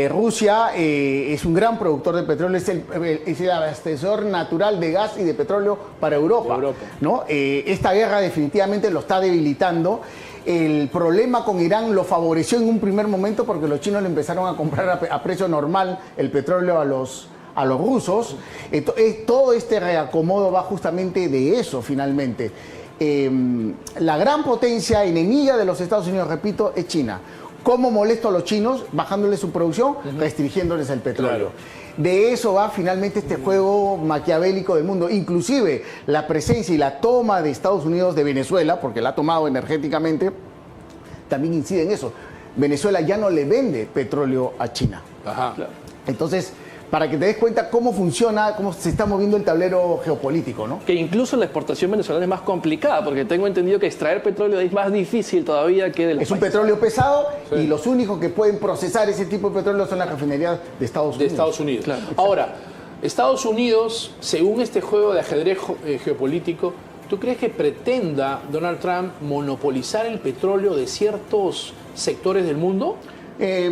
Rusia es un gran productor de petróleo, es el abastecedor natural de gas y de petróleo para Europa, ¿no? Esta guerra definitivamente lo está debilitando. El problema con Irán lo favoreció en un primer momento porque los chinos le empezaron a comprar a precio normal el petróleo a los rusos. Todo este reacomodo va justamente de eso, finalmente. La gran potencia enemiga de los Estados Unidos, repito, es China. ¿Cómo molesto a los chinos? Bajándoles su producción, restringiéndoles el petróleo. Claro. De eso va finalmente este juego maquiavélico del mundo. Inclusive la presencia y la toma de Estados Unidos de Venezuela, porque la ha tomado energéticamente, también incide en eso. Venezuela ya no le vende petróleo a China. Ajá. Claro. Entonces, para que te des cuenta cómo funciona, cómo se está moviendo el tablero geopolítico, ¿no? Que incluso la exportación venezolana es más complicada, porque tengo entendido que extraer petróleo es más difícil todavía que de los países. Un petróleo pesado, sí. Y los únicos que pueden procesar ese tipo de petróleo son las refinerías de Estados Unidos. De Estados Unidos. Claro. Ahora, Estados Unidos, según este juego de ajedrez geopolítico, ¿tú crees que pretenda Donald Trump monopolizar el petróleo de ciertos sectores del mundo?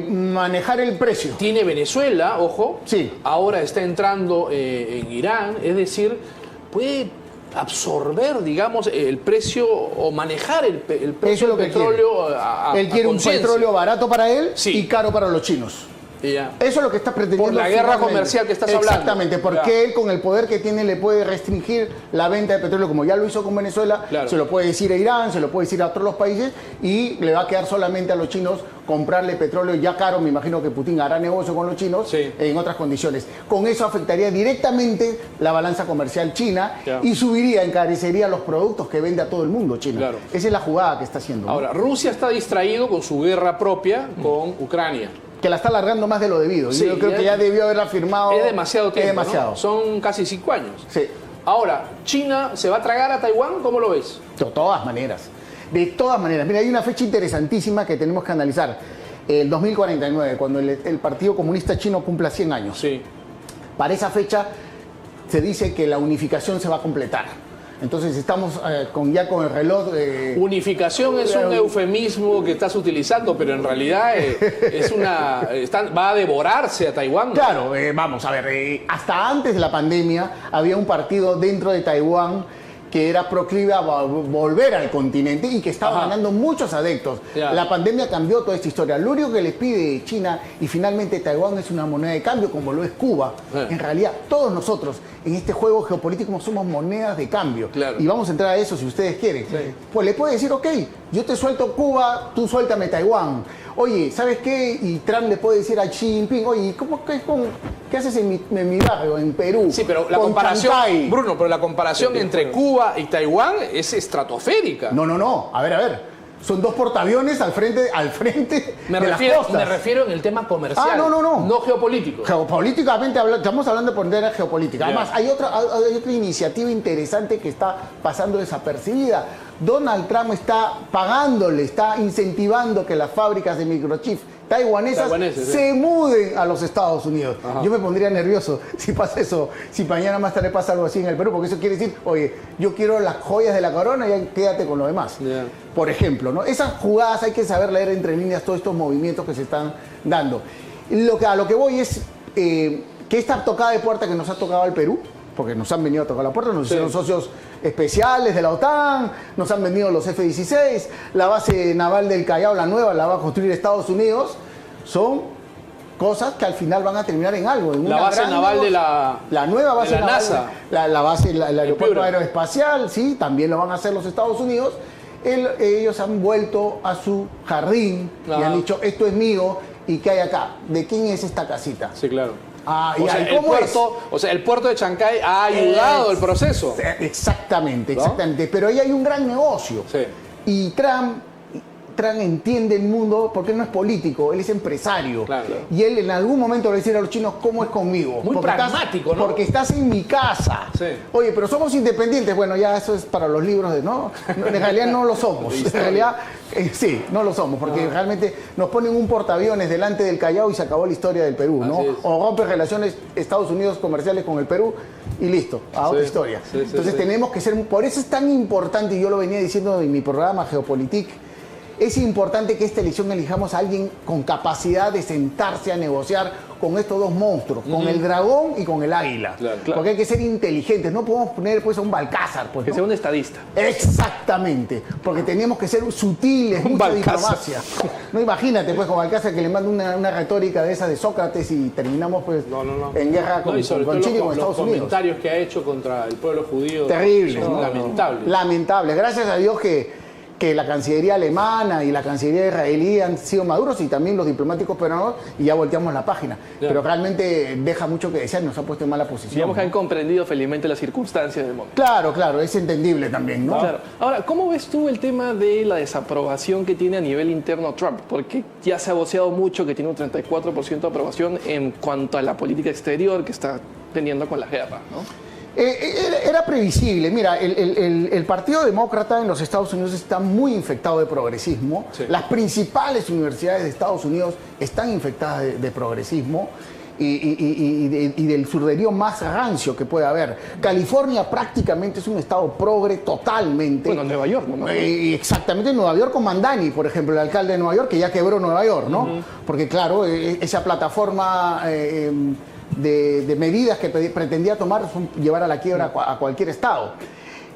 Manejar el precio. Tiene Venezuela, ojo, sí. Ahora está entrando en Irán, es decir, puede absorber, digamos, el precio o manejar el precio del petróleo él quiere un petróleo barato para él, sí, y caro para los chinos. Yeah. Eso es lo que está pretendiendo. Por la guerra comercial que estás hablando. Exactamente, porque él con el poder que tiene le puede restringir la venta de petróleo, como ya lo hizo con Venezuela, claro. Se lo puede decir a Irán, se lo puede decir a otros los países, y le va a quedar solamente a los chinos comprarle petróleo ya caro. Me imagino que Putin hará negocio con los chinos, sí, en otras condiciones. Con eso afectaría directamente la balanza comercial china, yeah, y subiría, encarecería los productos que vende a todo el mundo China. Claro. Esa es la jugada que está haciendo, ¿no? Ahora, Rusia está distraído con su guerra propia con Ucrania. Que la está alargando más de lo debido. Sí, yo creo que ya debió haberla firmado. Es demasiado tiempo. Es demasiado. ¿No? Son casi 5 años. Sí. Ahora, ¿China se va a tragar a Taiwán? ¿Cómo lo ves? De todas maneras. De todas maneras. Mira, hay una fecha interesantísima que tenemos que analizar. El 2049, cuando el Partido Comunista Chino cumpla 100 años. Sí. Para esa fecha se dice que la unificación se va a completar. Entonces estamos ya con el reloj de... Unificación es un eufemismo que estás utilizando, pero en realidad va a devorarse a Taiwán. Claro, vamos a ver, hasta antes de la pandemia había un partido dentro de Taiwán que era proclive a volver al continente y que estaba ganando muchos adeptos. Yeah. La pandemia cambió toda esta historia. Lo único que les pide China y finalmente Taiwán es una moneda de cambio, como lo es Cuba. En realidad, todos nosotros en este juego geopolítico somos monedas de cambio. Claro. Y vamos a entrar a eso si ustedes quieren. Sí. Pues le puede decir, ok, yo te suelto Cuba, tú suéltame Taiwán. Oye, ¿sabes qué? Y Trump le puede decir a Xi Jinping, oye, ¿qué haces en mi barrio, en Perú? Sí, pero la comparación, Bruno, pero la comparación entre Cuba y Taiwán es estratosférica. No. A ver. Son dos portaaviones al frente de las costas. Me refiero en el tema comercial. No geopolítico. Geopolíticamente estamos hablando de poner geopolítica. Yeah. Además, hay otra iniciativa interesante que está pasando desapercibida. Donald Trump está pagándole, está incentivando que las fábricas de microchips taiwanesas se muden a los Estados Unidos. Ajá. Yo me pondría nervioso si pasa eso, si mañana más tarde pasa algo así en el Perú, porque eso quiere decir, oye, yo quiero las joyas de la corona y quédate con lo demás. Yeah. Por ejemplo, ¿no? Esas jugadas hay que saber leer entre líneas todos estos movimientos que se están dando. A lo que voy es que esta tocada de puerta que nos ha tocado al Perú, porque nos han venido a tocar la puerta, nos hicieron socios especiales de la OTAN, nos han vendido los F-16, la base naval del Callao, la nueva, la va a construir Estados Unidos. Son cosas que al final van a terminar en algo. En la base naval de la nueva base de la naval, NASA. La base, el aeropuerto aeroespacial, sí, también lo van a hacer los Estados Unidos. Ellos han vuelto a su jardín y han dicho, esto es mío, ¿y qué hay acá? ¿De quién es esta casita? Sí, claro. El puerto de Chancay ha ayudado el proceso. Exactamente. Pero ahí hay un gran negocio. Sí. Y Trump Trump entiende el mundo porque él no es político, él es empresario. Claro. Y él en algún momento le va a decir a los chinos cómo es conmigo. Muy porque pragmático, ¿no? Porque estás en mi casa. Sí. Oye, pero somos independientes. Bueno, ya eso es para los libros de no. En realidad no lo somos. En realidad, sí, no lo somos. Porque realmente nos ponen un portaaviones delante del Callao y se acabó la historia del Perú, ¿no? O rompe relaciones Estados Unidos comerciales con el Perú y listo, a otra historia. Entonces tenemos que ser, por eso es tan importante, y yo lo venía diciendo en mi programa Geopolitik, es importante que esta elección elijamos a alguien con capacidad de sentarse a negociar con estos dos monstruos, con el dragón y con el águila. Porque hay que ser inteligentes, no podemos poner pues a un Balcázar. Pues, que sea un estadista. Exactamente, porque tenemos que ser sutiles, mucha diplomacia. No, imagínate pues con Balcázar que le manda una retórica de esa de Sócrates y terminamos pues en guerra con Chile y con Estados Unidos. Los comentarios que ha hecho contra el pueblo judío terrible, son lamentables. Lamentable. Gracias a Dios que la Cancillería alemana y la Cancillería israelí han sido maduros y también los diplomáticos peruanos y ya volteamos la página. Pero realmente deja mucho que desear, nos ha puesto en mala posición. Digamos que han comprendido felizmente las circunstancias del momento. Claro, es entendible también, ¿no? Claro. Ahora, ¿cómo ves tú el tema de la desaprobación que tiene a nivel interno Trump? Porque ya se ha voceado mucho que tiene un 34% de aprobación en cuanto a la política exterior que está teniendo con la guerra, ¿no? Era previsible. Mira, el Partido Demócrata en los Estados Unidos está muy infectado de progresismo. Sí. Las principales universidades de Estados Unidos están infectadas de progresismo y del surderío más rancio que puede haber. California prácticamente es un estado progre totalmente. Bueno, Nueva York, ¿no? Exactamente, Nueva York con Mandani, por ejemplo, el alcalde de Nueva York, que ya quebró Nueva York, ¿no? Porque claro, esa plataforma de medidas que pretendía tomar llevar a la quiebra a cualquier estado.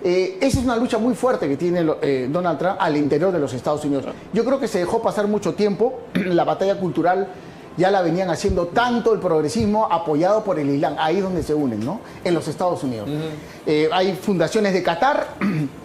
Esa es una lucha muy fuerte que tiene Donald Trump al interior de los Estados Unidos. Yo creo que se dejó pasar mucho tiempo. La batalla cultural ya la venían haciendo tanto el progresismo apoyado por el Islam. Ahí es donde se unen, ¿no? En los Estados Unidos. Hay fundaciones de Qatar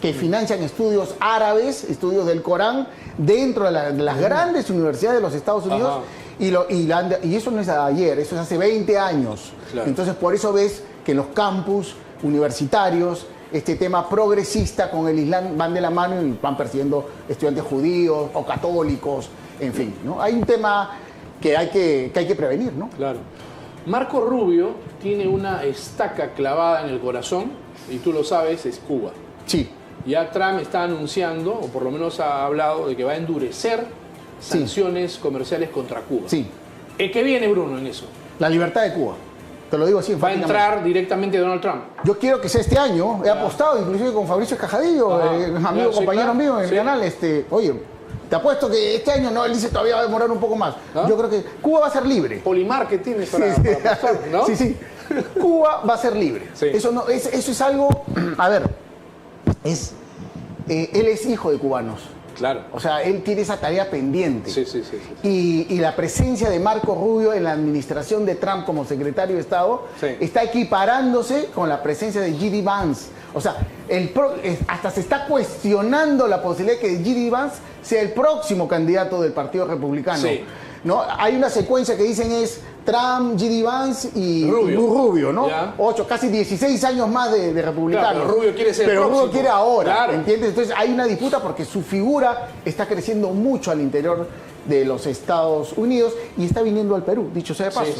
que financian estudios árabes, estudios del Corán, dentro de las grandes universidades de los Estados Unidos. Y eso no es de ayer, eso es hace 20 años. Claro. Entonces, por eso ves que en los campus universitarios este tema progresista con el Islam van de la mano y van persiguiendo estudiantes judíos o católicos, en fin, ¿no? Hay un tema que hay que prevenir, ¿no? Claro. Marco Rubio tiene una estaca clavada en el corazón, y tú lo sabes, es Cuba. Sí. Ya Trump está anunciando, o por lo menos ha hablado, de que va a endurecer sanciones comerciales contra Cuba. Sí. ¿Qué viene, Bruno, en eso? La libertad de Cuba. Te lo digo así. ¿Va a entrar directamente Donald Trump? Yo quiero que sea este año. He apostado inclusive con Fabricio Escajadillo, amigo, compañero mío en el canal. Oye, te apuesto que este año no, él dice todavía va a demorar un poco más. Yo creo que Cuba va a ser libre. Polimar que tienes para apostar, ¿no? Sí. Cuba va a ser libre. Sí. Eso es algo. A ver, él es hijo de cubanos. Claro. O sea, él tiene esa tarea pendiente. Sí. Y la presencia de Marco Rubio en la administración de Trump como secretario de Estado está equiparándose con la presencia de J.D. Vance. O sea, hasta se está cuestionando la posibilidad de que J.D. Vance sea el próximo candidato del Partido Republicano. Sí. ¿No? Hay una secuencia que dicen es Trump, J.D. Vance y Rubio, ¿no? Ya. 8, casi 16 años más de republicano. Claro, pero Rubio quiere ser Pero próximo. Rubio quiere ahora, claro. ¿Entiendes? Entonces hay una disputa porque su figura está creciendo mucho al interior de los Estados Unidos y está viniendo al Perú, dicho sea de paso,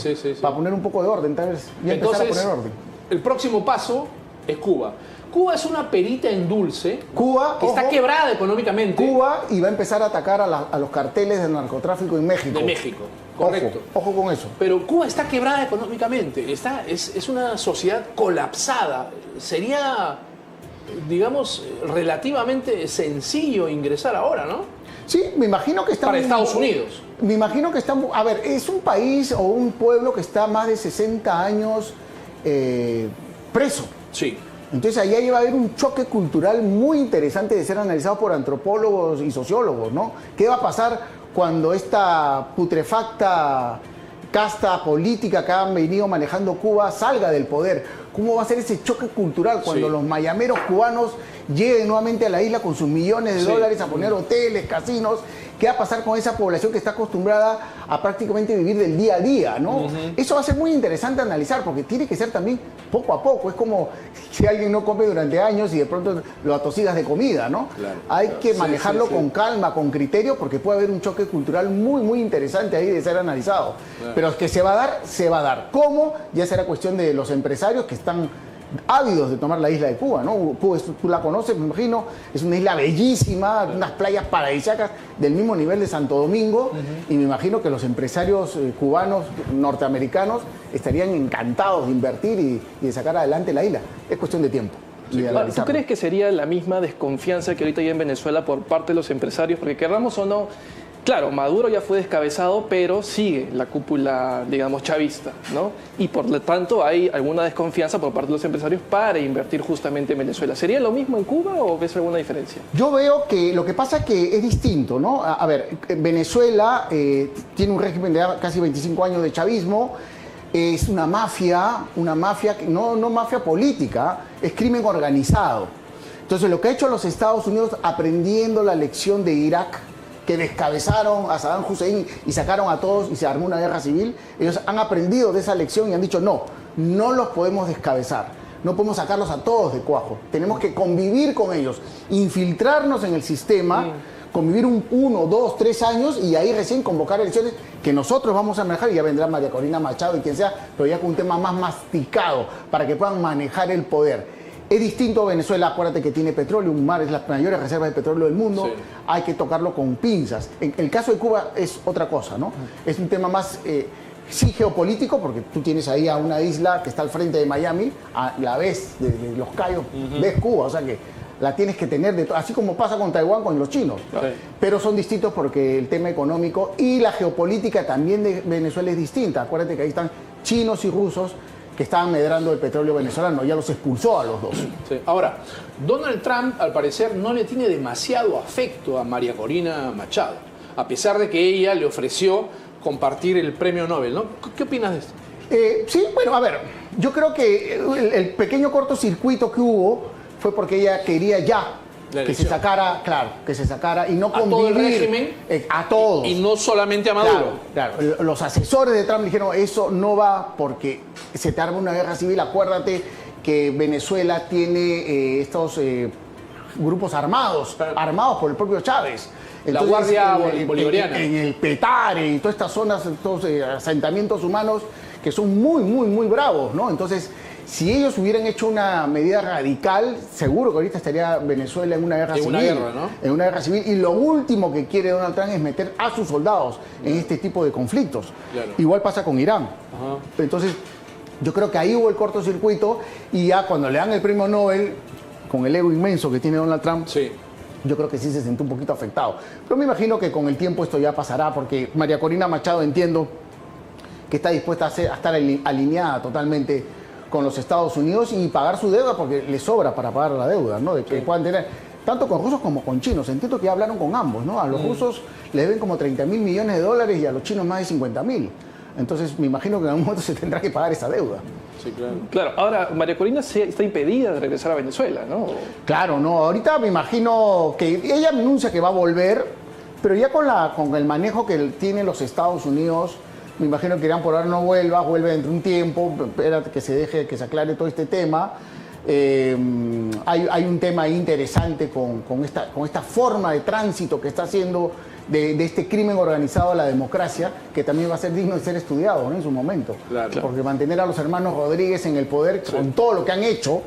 para poner un poco de orden, tal vez, y empezar a poner orden. El próximo paso es Cuba. Cuba es una perita en dulce. Cuba, que está quebrada económicamente. Cuba y va a empezar a atacar a los carteles del narcotráfico en México. De México, correcto. Ojo con eso. Pero Cuba está quebrada económicamente. Es una sociedad colapsada. Sería, digamos, relativamente sencillo ingresar ahora, ¿no? Sí, me imagino que está... Para Estados Unidos. Me imagino que está... A ver, es un país o un pueblo que está más de 60 años preso. Sí. Entonces ahí va a haber un choque cultural muy interesante de ser analizado por antropólogos y sociólogos, ¿no? ¿Qué va a pasar cuando esta putrefacta casta política que han venido manejando Cuba salga del poder? ¿Cómo va a ser ese choque cultural cuando los mayameros cubanos lleguen nuevamente a la isla con sus millones de dólares a poner hoteles, casinos ¿Qué va a pasar con esa población que está acostumbrada a prácticamente vivir del día a día, ¿no? Eso va a ser muy interesante analizar, porque tiene que ser también poco a poco. Es como si alguien no come durante años y de pronto lo atosigas de comida, ¿no? Hay que manejarlo con calma, con criterio, porque puede haber un choque cultural muy, muy interesante ahí de ser analizado. Pero que se va a dar, se va a dar. ¿Cómo? Ya será cuestión de los empresarios que están ávidos de tomar la isla de Cuba, ¿no? Cuba, tú la conoces, me imagino, es una isla bellísima, unas playas paradisíacas del mismo nivel de Santo Domingo, y me imagino que los empresarios cubanos, norteamericanos, estarían encantados de invertir y de sacar adelante la isla. Es cuestión de tiempo. ¿Tú crees que sería la misma desconfianza que ahorita hay en Venezuela por parte de los empresarios? Porque querramos o no, claro, Maduro ya fue descabezado, pero sigue la cúpula, digamos, chavista, ¿no? Y por lo tanto hay alguna desconfianza por parte de los empresarios para invertir justamente en Venezuela. ¿Sería lo mismo en Cuba o ves alguna diferencia? Yo veo que lo que pasa es que es distinto, ¿no? A ver, Venezuela tiene un régimen de casi 25 años de chavismo. Es una mafia, no mafia política, es crimen organizado. Entonces, lo que ha hecho los Estados Unidos aprendiendo la lección de Irak, que descabezaron a Saddam Hussein y sacaron a todos y se armó una guerra civil, ellos han aprendido de esa lección y han dicho, no los podemos descabezar, no podemos sacarlos a todos de cuajo, tenemos que convivir con ellos, infiltrarnos en el sistema, convivir 1, 2, 3 años y ahí recién convocar elecciones que nosotros vamos a manejar, y ya vendrá María Corina Machado y quien sea, pero ya con un tema más masticado para que puedan manejar el poder. Es distinto a Venezuela, acuérdate que tiene petróleo, un mar, es las mayores reservas de petróleo del mundo, hay que tocarlo con pinzas. En el caso de Cuba es otra cosa, ¿no? Es un tema más, sí, geopolítico, porque tú tienes ahí a una isla que está al frente de Miami, la ves de Los Cayos, ves Cuba, o sea que la tienes que tener, así como pasa con Taiwán, con los chinos. Pero son distintos porque el tema económico y la geopolítica también de Venezuela es distinta. Acuérdate que ahí están chinos y rusos que estaban medrando el petróleo venezolano, ya los expulsó a los dos. Sí. Ahora, Donald Trump, al parecer, no le tiene demasiado afecto a María Corina Machado, a pesar de que ella le ofreció compartir el premio Nobel, ¿no? ¿Qué opinas de esto? Sí, bueno, a ver, yo creo que el pequeño cortocircuito que hubo fue porque ella quería ya que se sacara, y no convivir. ¿A todo el régimen? A todos. Y no solamente a Maduro. Claro. Los asesores de Trump dijeron, eso no va porque se te arma una guerra civil. Acuérdate que Venezuela tiene estos grupos armados por el propio Chávez. Entonces, la Guardia Bolivariana. En el Petare y todas estas zonas, estos asentamientos humanos que son muy, muy, muy bravos, ¿no? Entonces, si ellos hubieran hecho una medida radical, seguro que ahorita estaría Venezuela en una guerra civil. En una guerra civil. Y lo último que quiere Donald Trump es meter a sus soldados en este tipo de conflictos. Igual pasa con Irán. Entonces, yo creo que ahí hubo el cortocircuito y ya cuando le dan el premio Nobel, con el ego inmenso que tiene Donald Trump, yo creo que sí se sintió un poquito afectado. Pero me imagino que con el tiempo esto ya pasará, porque María Corina Machado, entiendo que está dispuesta a estar alineada totalmente con los Estados Unidos y pagar su deuda, porque le sobra para pagar la deuda, ¿no? De que puedan tener, tanto con rusos como con chinos. Entiendo que ya hablaron con ambos, ¿no? A los rusos le deben como 30.000 millones de dólares y a los chinos más de 50.000. Entonces me imagino que en algún momento se tendrá que pagar esa deuda. Sí, claro. Ahora, María Corina está impedida de regresar a Venezuela, ¿no? Claro, no. Ahorita me imagino que ella anuncia que va a volver, pero ya con el manejo que tienen los Estados Unidos, me imagino que Irán por ahora no vuelve dentro de un tiempo, espérate que se aclare todo este tema. Hay un tema interesante con esta forma de tránsito que está haciendo de este crimen organizado a la democracia, que también va a ser digno de ser estudiado, ¿no? En su momento. Porque mantener a los hermanos Rodríguez en el poder con todo lo que han hecho,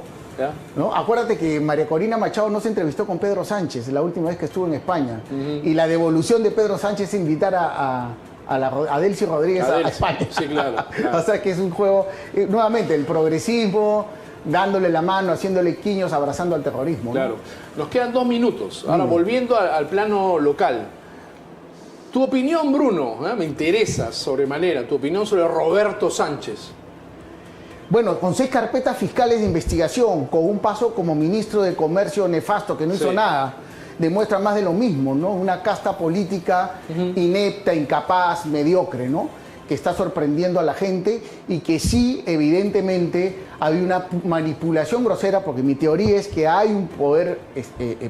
¿no? Acuérdate que María Corina Machado no se entrevistó con Pedro Sánchez la última vez que estuvo en España. Y la devolución de Pedro Sánchez es invitar a Delcy Rodríguez a España. Sí, claro. O sea que es un juego, nuevamente, el progresismo, dándole la mano, haciéndole quiños, abrazando al terrorismo. Claro. ¿No? Nos quedan 2 minutos. Ahora, volviendo al plano local. Tu opinión, Bruno, me interesa sobremanera, tu opinión sobre Roberto Sánchez. Bueno, con 6 carpetas fiscales de investigación, con un paso como ministro de Comercio nefasto que no hizo nada, demuestra más de lo mismo, ¿no? Una casta política inepta, incapaz, mediocre, ¿no? que está sorprendiendo a la gente y que sí, evidentemente, había una manipulación grosera, porque mi teoría es que hay un poder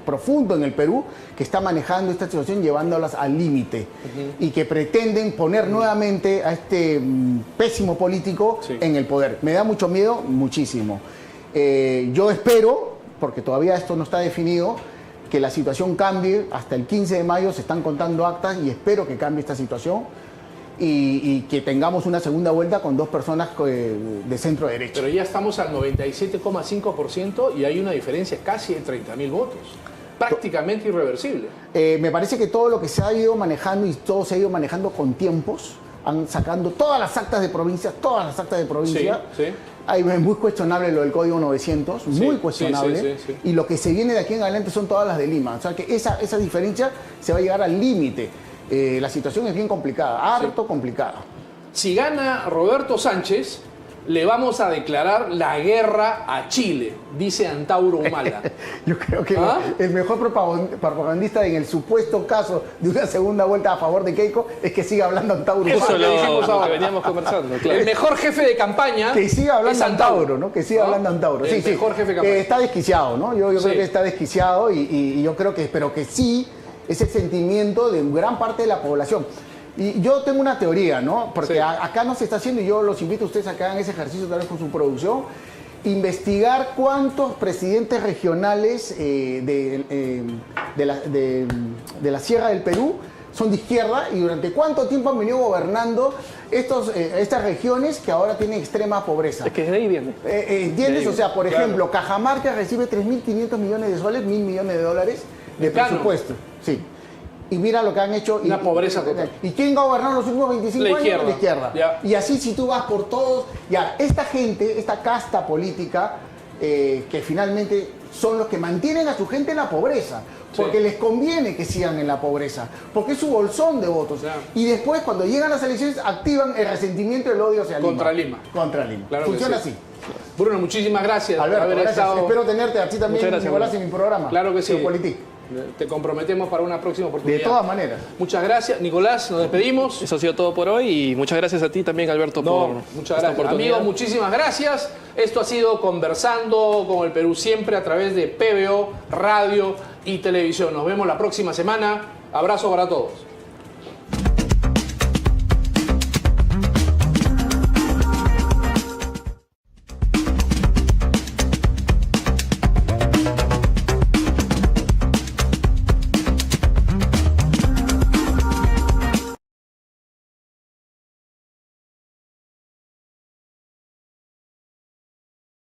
profundo en el Perú que está manejando esta situación llevándolas al límite y que pretenden poner nuevamente a este pésimo político en el poder. Me da mucho miedo, muchísimo. Yo espero, porque todavía esto no está definido, que la situación cambie. Hasta el 15 de mayo se están contando actas y espero que cambie esta situación y que tengamos una segunda vuelta con 2 personas de centro derecha. Pero ya estamos al 97,5% y hay una diferencia casi de 30.000 votos. Prácticamente irreversible. Me parece que todo lo que se ha ido manejando y todo se ha ido manejando con tiempos, sacando todas las actas de provincia, Sí. Es muy cuestionable lo del Código 900, muy cuestionable. Sí. Y lo que se viene de aquí en adelante son todas las de Lima. O sea que esa diferencia se va a llegar al límite. La situación es bien complicada, harto complicada. Si gana Roberto Sánchez, le vamos a declarar la guerra a Chile, dice Antauro Humala. Yo creo que el mejor propagandista en el supuesto caso de una segunda vuelta a favor de Keiko es que siga hablando Antauro Humala. Eso lo que veníamos conversando. Claro. El mejor jefe de campaña que siga hablando es Antauro, ¿no? Que siga hablando Antauro. El mejor jefe de campaña. Está desquiciado, ¿no? Yo creo que está desquiciado y yo creo que, pero que sí es el sentimiento de gran parte de la población. Y yo tengo una teoría, ¿no? Porque acá no se está haciendo, y yo los invito a ustedes a que hagan ese ejercicio tal vez con su producción, investigar cuántos presidentes regionales de la Sierra del Perú son de izquierda y durante cuánto tiempo han venido gobernando estas regiones que ahora tienen extrema pobreza. Es que de ahí viene. ¿Entiendes? O sea, por ejemplo, Cajamarca recibe 3.500 millones de soles, 1.000 millones de dólares de presupuesto. Sí. Y mira lo que han hecho. Una pobreza total. ¿Y quién ha gobernado los últimos 25 años? La izquierda. Ya. Y así si tú vas por todos, ya, esta gente, esta casta política, que finalmente son los que mantienen a su gente en la pobreza, porque les conviene que sigan en la pobreza, porque es su bolsón de votos. Ya. Y después, cuando llegan las elecciones, activan el resentimiento y el odio hacia Lima. Contra Lima. Claro, funciona así. Bruno, muchísimas gracias. Alberto, por haber estado... Espero tenerte a ti también, Nicolás, en mi programa. Claro que sí. Geopolitik. Te comprometemos para una próxima oportunidad. De todas maneras. Muchas gracias. Nicolás, nos despedimos. Eso ha sido todo por hoy y muchas gracias a ti también, Alberto, por muchas gracias. Amigos, muchísimas gracias. Esto ha sido Conversando con el Perú, siempre a través de PBO, radio y televisión. Nos vemos la próxima semana. Abrazo para todos.